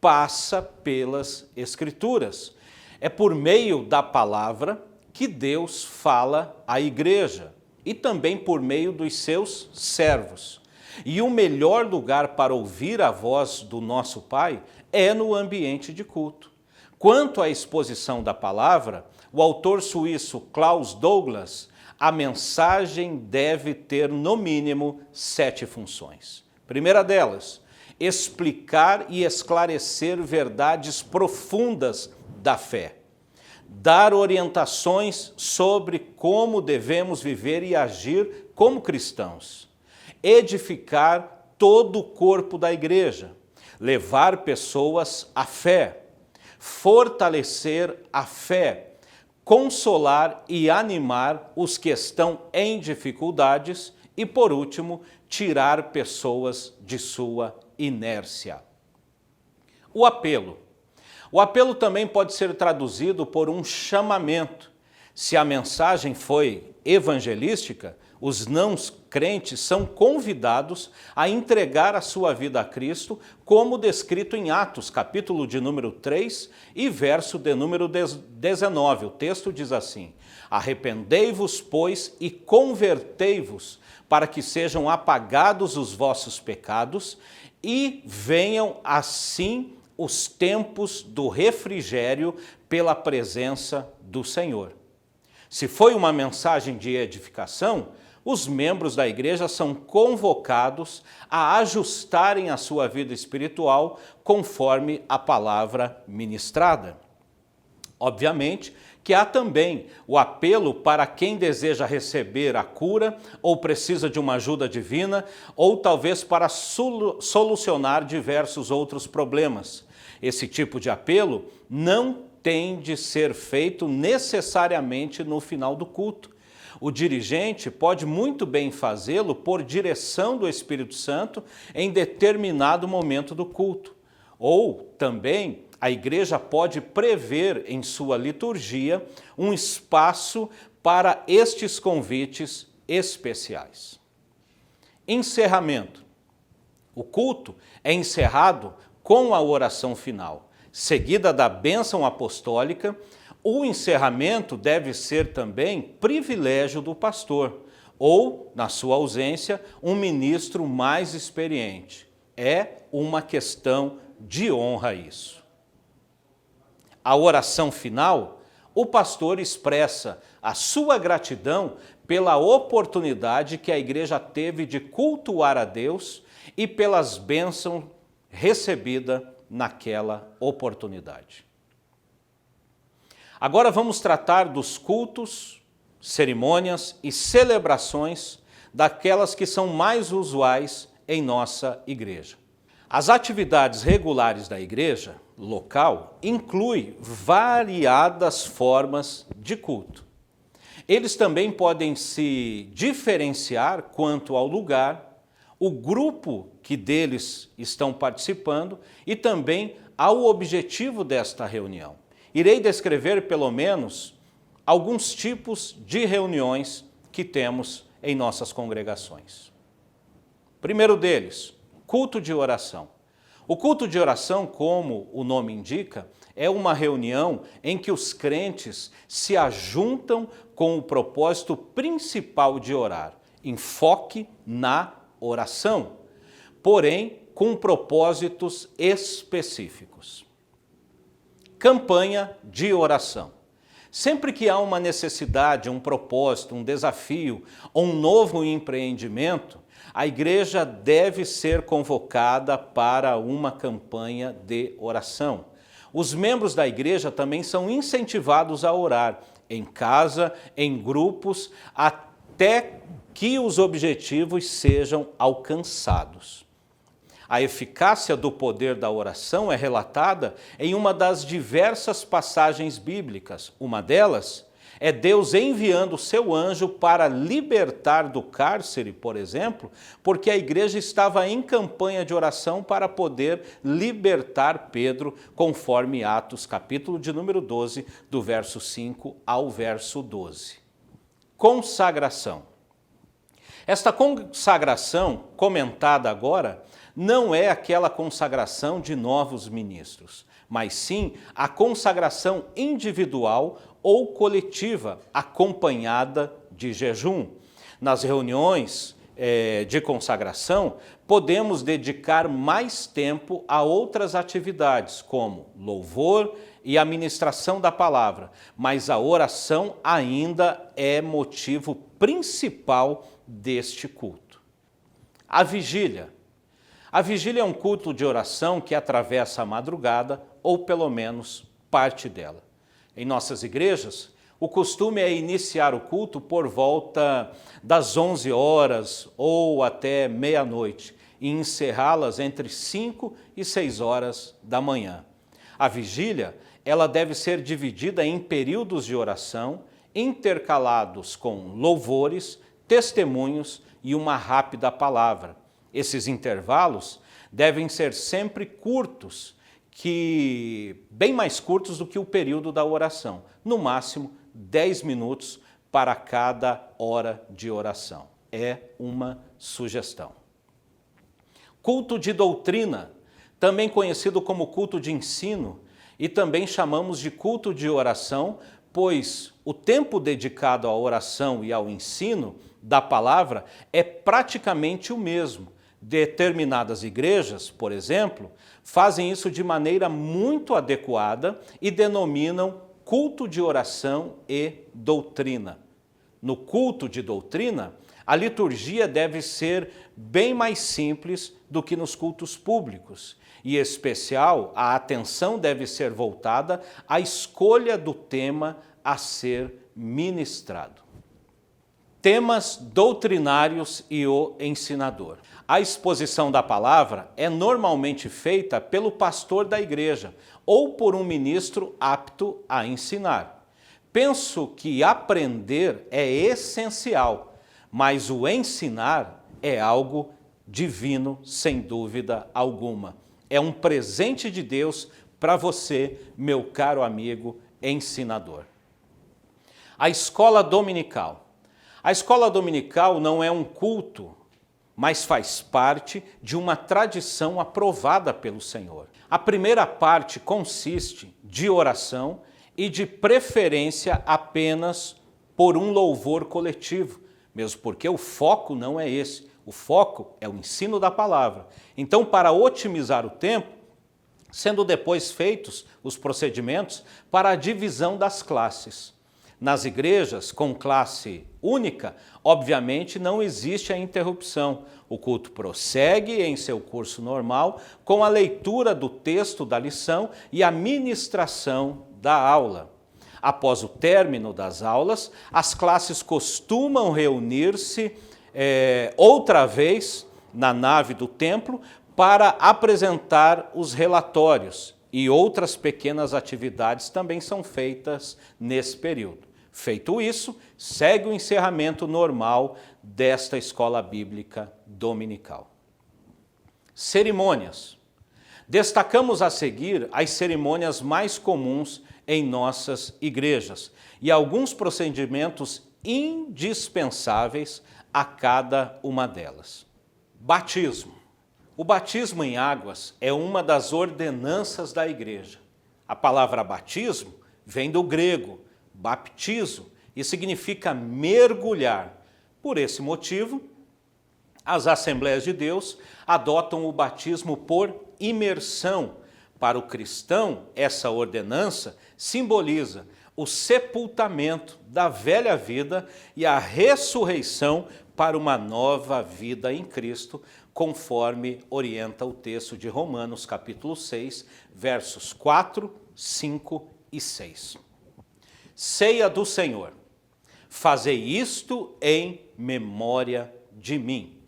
passa pelas Escrituras. É por meio da palavra que Deus fala à igreja e também por meio dos seus servos. E o melhor lugar para ouvir a voz do nosso Pai é no ambiente de culto. Quanto à exposição da palavra, o autor suíço Klaus Douglas, a mensagem deve ter no mínimo 7 funções. Primeira delas, explicar e esclarecer verdades profundas da fé. Dar orientações sobre como devemos viver e agir como cristãos. Edificar todo o corpo da igreja. Levar pessoas à fé. Fortalecer a fé. Consolar e animar os que estão em dificuldades. E, por último, tirar pessoas de sua inércia. O apelo. O apelo também pode ser traduzido por um chamamento. Se a mensagem foi evangelística, os não crentes são convidados a entregar a sua vida a Cristo, como descrito em Atos, capítulo de número 3 e verso de número 19. O texto diz assim: arrependei-vos, pois, e convertei-vos, para que sejam apagados os vossos pecados e venham assim os tempos do refrigério pela presença do Senhor. Se foi uma mensagem de edificação, os membros da igreja são convocados a ajustarem a sua vida espiritual conforme a palavra ministrada. Obviamente que há também o apelo para quem deseja receber a cura ou precisa de uma ajuda divina ou talvez para solucionar diversos outros problemas. Esse tipo de apelo não tem de ser feito necessariamente no final do culto. O dirigente pode muito bem fazê-lo por direção do Espírito Santo em determinado momento do culto. Ou também a igreja pode prever em sua liturgia um espaço para estes convites especiais. Encerramento. O culto é encerrado com a oração final, seguida da bênção apostólica. O encerramento deve ser também privilégio do pastor, ou, na sua ausência, um ministro mais experiente. É uma questão de honra isso. A oração final, o pastor expressa a sua gratidão pela oportunidade que a igreja teve de cultuar a Deus e pelas bênçãos recebidas naquela oportunidade. Agora vamos tratar dos cultos, cerimônias e celebrações daquelas que são mais usuais em nossa igreja. As atividades regulares da igreja local incluem variadas formas de culto. Eles também podem se diferenciar quanto ao lugar, o grupo que deles estão participando e também ao objetivo desta reunião. Irei descrever pelo menos alguns tipos de reuniões que temos em nossas congregações. Primeiro deles, culto de oração. O culto de oração, como o nome indica, é uma reunião em que os crentes se ajuntam com o propósito principal de orar, enfoque na oração, porém com propósitos específicos. Campanha de oração. Sempre que há uma necessidade, um propósito, um desafio ou um novo empreendimento, a igreja deve ser convocada para uma campanha de oração. Os membros da igreja também são incentivados a orar, em casa, em grupos, até que os objetivos sejam alcançados. A eficácia do poder da oração é relatada em uma das diversas passagens bíblicas. Uma delas é Deus enviando o seu anjo para libertar do cárcere, por exemplo, porque a igreja estava em campanha de oração para poder libertar Pedro, conforme Atos, capítulo de número 12, do verso 5 ao verso 12. Consagração. Esta consagração, comentada agora, não é aquela consagração de novos ministros, mas sim a consagração individual ou coletiva, acompanhada de jejum. Nas reuniões de consagração, podemos dedicar mais tempo a outras atividades, como louvor e a ministração da palavra, mas a oração ainda é motivo principal deste culto. A vigília. A vigília é um culto de oração que atravessa a madrugada, ou pelo menos parte dela. Em nossas igrejas, o costume é iniciar o culto por volta das 11 horas ou até meia-noite e encerrá-las entre 5 e 6 horas da manhã. A vigília, ela deve ser dividida em períodos de oração, intercalados com louvores, testemunhos e uma rápida palavra. Esses intervalos devem ser sempre curtos, bem mais curtos do que o período da oração. No máximo, 10 minutos para cada hora de oração. É uma sugestão. Culto de doutrina, também conhecido como culto de ensino, e também chamamos de culto de oração, pois o tempo dedicado à oração e ao ensino da palavra é praticamente o mesmo. Determinadas igrejas, por exemplo, fazem isso de maneira muito adequada e denominam culto de oração e doutrina. No culto de doutrina, a liturgia deve ser bem mais simples do que nos cultos públicos. E, em especial, a atenção deve ser voltada à escolha do tema a ser ministrado. Temas doutrinários e o ensinador. A exposição da palavra é normalmente feita pelo pastor da igreja ou por um ministro apto a ensinar. Penso que aprender é essencial, mas o ensinar é algo divino, sem dúvida alguma. É um presente de Deus para você, meu caro amigo ensinador. A escola dominical. A escola dominical não é um culto, mas faz parte de uma tradição aprovada pelo Senhor. A primeira parte consiste de oração e de preferência apenas por um louvor coletivo, mesmo porque o foco não é esse. O foco é o ensino da palavra. Então, para otimizar o tempo, sendo depois feitos os procedimentos para a divisão das classes. Nas igrejas com classe única, obviamente não existe a interrupção. O culto prossegue em seu curso normal com a leitura do texto da lição e a ministração da aula. Após o término das aulas, as classes costumam reunir-se outra vez na nave do templo para apresentar os relatórios, e outras pequenas atividades também são feitas nesse período. Feito isso, segue o encerramento normal desta escola bíblica dominical. Cerimônias. Destacamos a seguir as cerimônias mais comuns em nossas igrejas e alguns procedimentos indispensáveis a cada uma delas. Batismo. O batismo em águas é uma das ordenanças da igreja. A palavra batismo vem do grego, baptizo, e significa mergulhar. Por esse motivo, as Assembleias de Deus adotam o batismo por imersão. Para o cristão, essa ordenança simboliza o sepultamento da velha vida e a ressurreição para uma nova vida em Cristo, conforme orienta o texto de Romanos, capítulo 6, versos 4, 5 e 6. Ceia do Senhor. Fazei isto em memória de mim.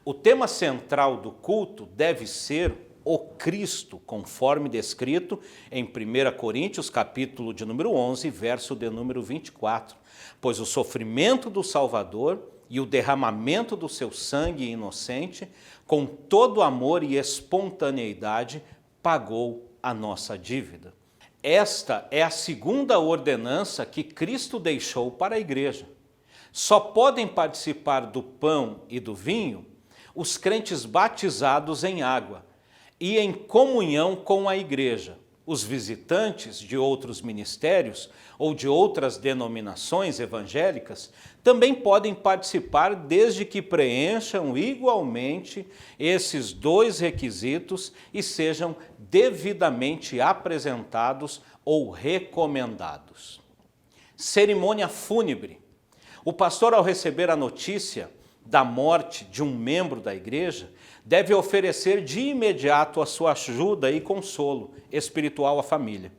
O tema central do culto deve ser o Cristo, conforme descrito em 1 Coríntios, capítulo de número 11, verso de número 24. Pois o sofrimento do Salvador e o derramamento do seu sangue inocente, com todo amor e espontaneidade, pagou a nossa dívida. Esta é a segunda ordenança que Cristo deixou para a igreja. Só podem participar do pão e do vinho os crentes batizados em água e em comunhão com a igreja. Os visitantes de outros ministérios ou de outras denominações evangélicas também podem participar desde que preencham igualmente esses dois requisitos e sejam devidamente apresentados ou recomendados. Cerimônia fúnebre. O pastor, ao receber a notícia da morte de um membro da igreja, deve oferecer de imediato a sua ajuda e consolo espiritual à família.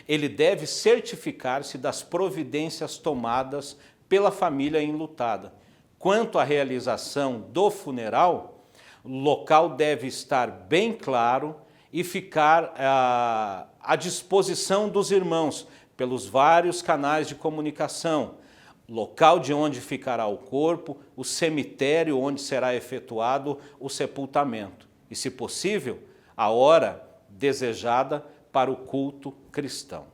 Ele deve certificar-se das providências tomadas pela família enlutada. Quanto à realização do funeral, o local deve estar bem claro e ficar à disposição dos irmãos pelos vários canais de comunicação, local de onde ficará o corpo, o cemitério onde será efetuado o sepultamento e, se possível, a hora desejada para o culto cristão.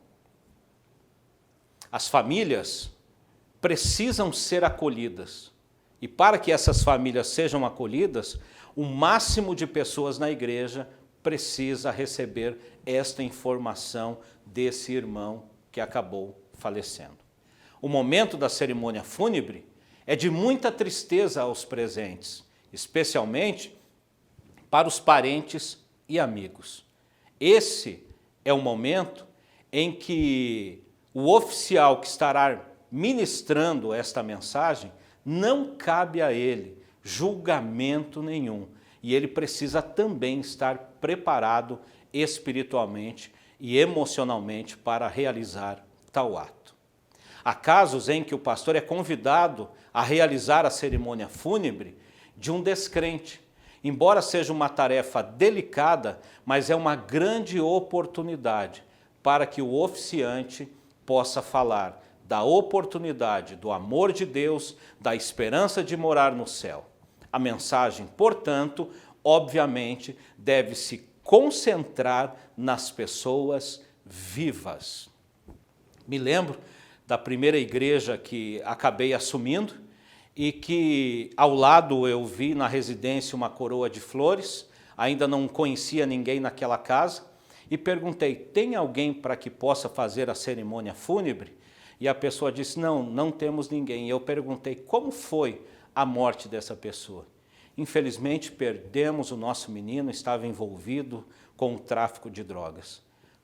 As famílias precisam ser acolhidas e, para que essas famílias sejam acolhidas, o máximo de pessoas na igreja precisa receber esta informação desse irmão que acabou falecendo. O momento da cerimônia fúnebre é de muita tristeza aos presentes, especialmente para os parentes e amigos. Esse é o momento em que o oficial que estará ministrando esta mensagem, não cabe a ele julgamento nenhum, e ele precisa também estar preparado espiritualmente e emocionalmente para realizar tal ato. Há casos em que o pastor é convidado a realizar a cerimônia fúnebre de um descrente. Embora seja uma tarefa delicada, mas é uma grande oportunidade para que o oficiante possa falar da oportunidade, do amor de Deus, da esperança de morar no céu. A mensagem, portanto, obviamente, deve se concentrar nas pessoas vivas. Me lembro da primeira igreja que acabei assumindo e que ao lado eu vi na residência uma coroa de flores, ainda não conhecia ninguém naquela casa, e perguntei, tem alguém para que possa fazer a cerimônia fúnebre? E a pessoa disse, não temos ninguém. E eu perguntei, como foi a morte dessa pessoa? Infelizmente perdemos o nosso menino, estava envolvido com o tráfico de drogas.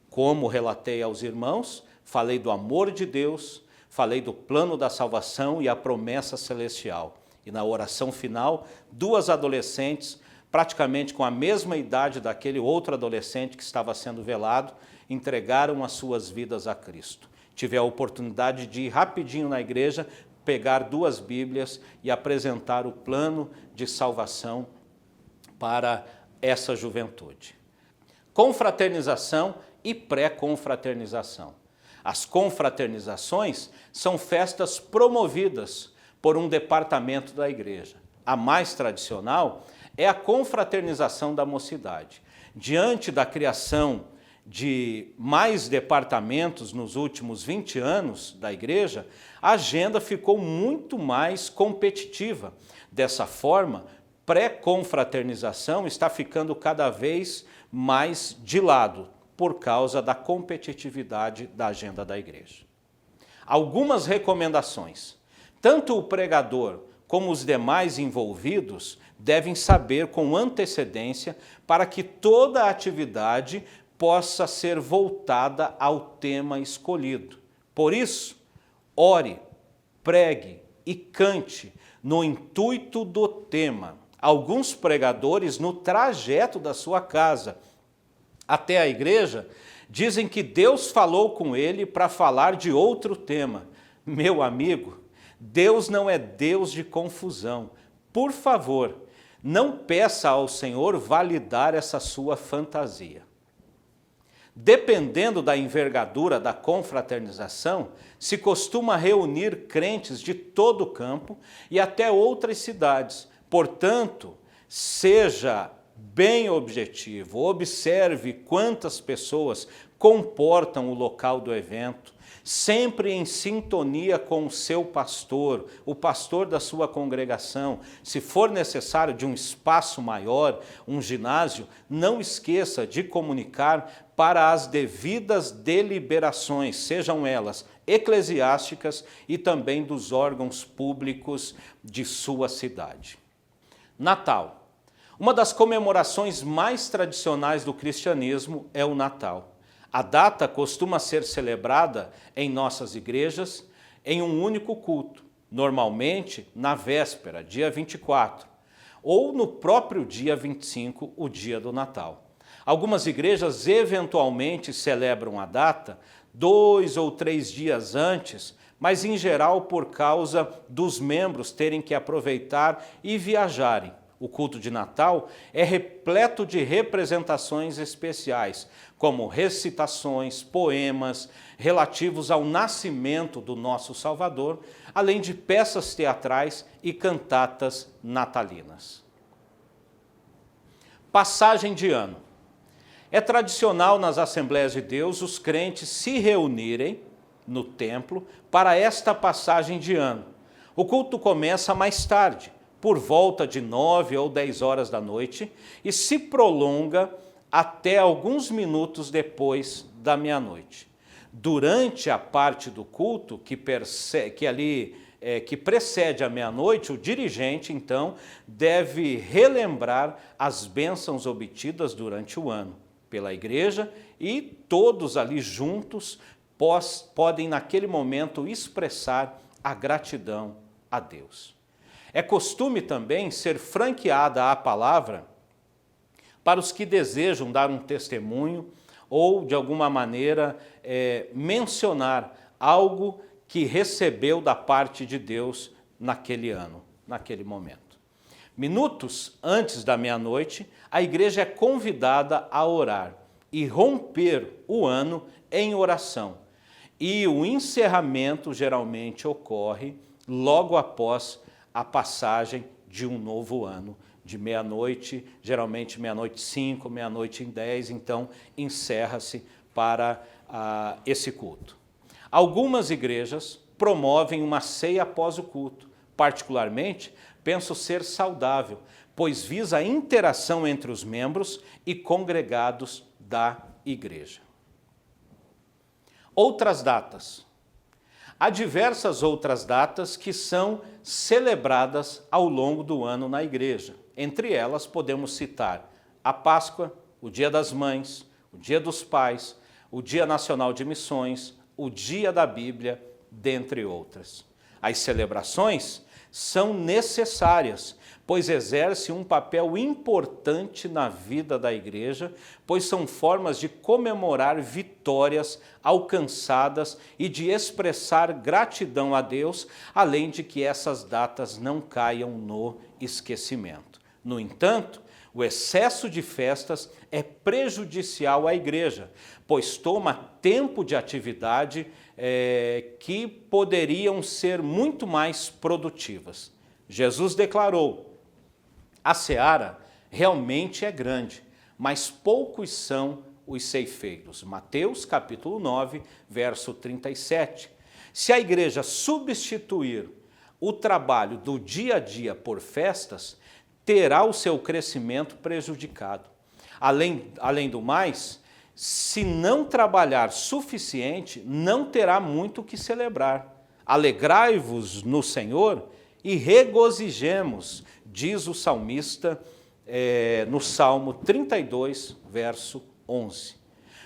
Como relatei aos irmãos, falei do amor de Deus, falei do plano da salvação e a promessa celestial. E na oração final, 2 adolescentes, praticamente com a mesma idade daquele outro adolescente que estava sendo velado, entregaram as suas vidas a Cristo. Tive a oportunidade de ir rapidinho na igreja, pegar 2 Bíblias e apresentar o plano de salvação para essa juventude. Confraternização e pré-confraternização. As confraternizações são festas promovidas por um departamento da igreja. A mais tradicional é a confraternização da mocidade. Diante da criação de mais departamentos nos últimos 20 anos da igreja, a agenda ficou muito mais competitiva. Dessa forma, pré-confraternização está ficando cada vez mais de lado, por causa da competitividade da agenda da igreja. Algumas recomendações. Tanto o pregador como os demais envolvidos devem saber com antecedência para que toda a atividade possa ser voltada ao tema escolhido. Por isso, ore, pregue e cante no intuito do tema. Alguns pregadores, no trajeto da sua casa até a igreja, dizem que Deus falou com ele para falar de outro tema. Meu amigo, Deus não é Deus de confusão. Por favor, não peça ao Senhor validar essa sua fantasia. Dependendo da envergadura da confraternização, se costuma reunir crentes de todo o campo e até outras cidades. Portanto, seja bem objetivo, observe quantas pessoas comportam o local do evento, sempre em sintonia com o seu pastor, o pastor da sua congregação. Se for necessário de um espaço maior, um ginásio, não esqueça de comunicar para as devidas deliberações, sejam elas eclesiásticas e também dos órgãos públicos de sua cidade. Natal. Uma das comemorações mais tradicionais do cristianismo é o Natal. A data costuma ser celebrada em nossas igrejas em um único culto, normalmente na véspera, dia 24, ou no próprio dia 25, o dia do Natal. Algumas igrejas eventualmente celebram a data 2 ou 3 dias antes, mas em geral por causa dos membros terem que aproveitar e viajarem. O culto de Natal é repleto de representações especiais, como recitações, poemas relativos ao nascimento do nosso Salvador, além de peças teatrais e cantatas natalinas. Passagem de ano. É tradicional nas Assembleias de Deus os crentes se reunirem no templo para esta passagem de ano. O culto começa mais tarde, por volta de 9 ou 10 horas da noite, e se prolonga até alguns minutos depois da meia-noite. Durante a parte do culto que precede a meia-noite, o dirigente, então, deve relembrar as bênçãos obtidas durante o ano pela igreja, e todos ali juntos podem, naquele momento, expressar a gratidão a Deus. É costume também ser franqueada a palavra para os que desejam dar um testemunho ou, de alguma maneira, mencionar algo que recebeu da parte de Deus naquele ano, naquele momento. Minutos antes da meia-noite, a igreja é convidada a orar e romper o ano em oração. E o encerramento geralmente ocorre logo após a passagem de um novo ano de meia-noite, geralmente meia-noite 5, meia-noite em 10, então encerra-se para esse culto. Algumas igrejas promovem uma ceia após o culto. Particularmente, penso ser saudável, pois visa a interação entre os membros e congregados da igreja. Outras datas. Há diversas outras datas que são celebradas ao longo do ano na igreja. Entre elas, podemos citar a Páscoa, o Dia das Mães, o Dia dos Pais, o Dia Nacional de Missões, o Dia da Bíblia, dentre outras. As celebrações são necessárias, pois exercem um papel importante na vida da igreja, pois são formas de comemorar vitórias alcançadas e de expressar gratidão a Deus, além de que essas datas não caiam no esquecimento. No entanto, o excesso de festas é prejudicial à igreja, pois toma tempo de atividade que poderiam ser muito mais produtivas. Jesus declarou: a seara realmente é grande, mas poucos são os ceifeiros. Mateus capítulo 9, verso 37. Se a igreja substituir o trabalho do dia a dia por festas, terá o seu crescimento prejudicado. Além do mais, se não trabalhar suficiente, não terá muito o que celebrar. Alegrai-vos no Senhor e regozijemos, diz o salmista no Salmo 32, verso 11.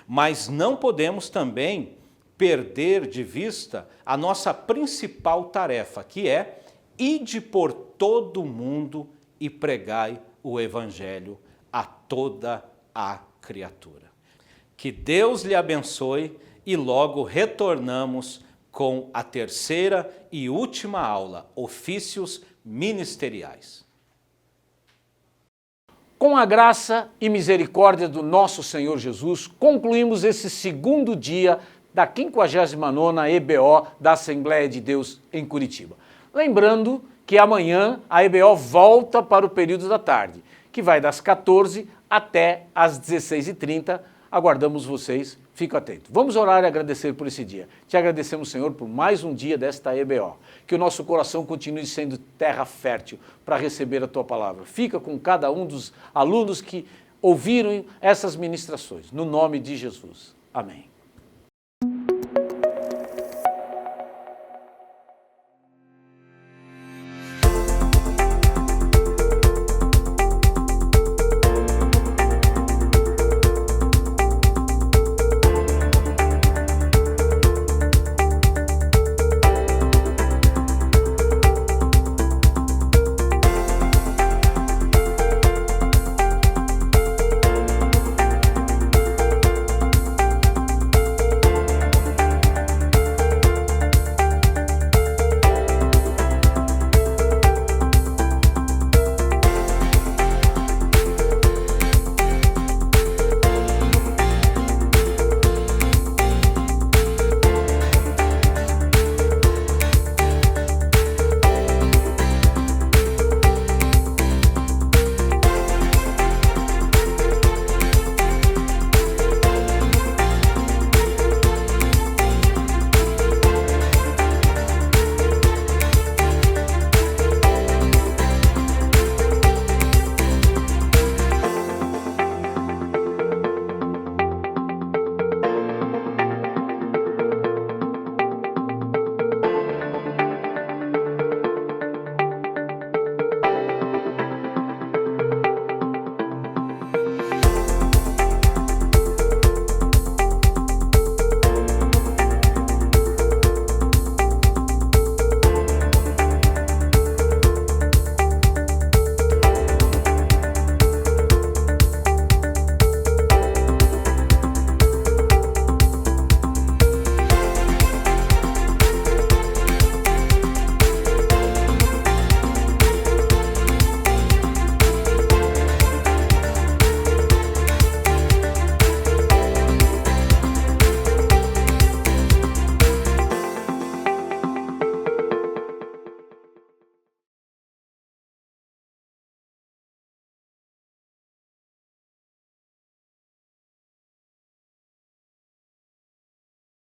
Mas não podemos também perder de vista a nossa principal tarefa, que é ide por todo o mundo e pregai o Evangelho a toda a criatura. Que Deus lhe abençoe e logo retornamos com a terceira e última aula, ofícios ministeriais. Com a graça e misericórdia do nosso Senhor Jesus, concluímos esse segundo dia da 59ª EBO da Assembleia de Deus em Curitiba. Lembrando que amanhã a EBO volta para o período da tarde, que vai das 14 até às 16h30. Aguardamos vocês, fique atento. Vamos orar e agradecer por esse dia. Te agradecemos, Senhor, por mais um dia desta EBO. Que o nosso coração continue sendo terra fértil para receber a Tua palavra. Fica com cada um dos alunos que ouviram essas ministrações. No nome de Jesus. Amém.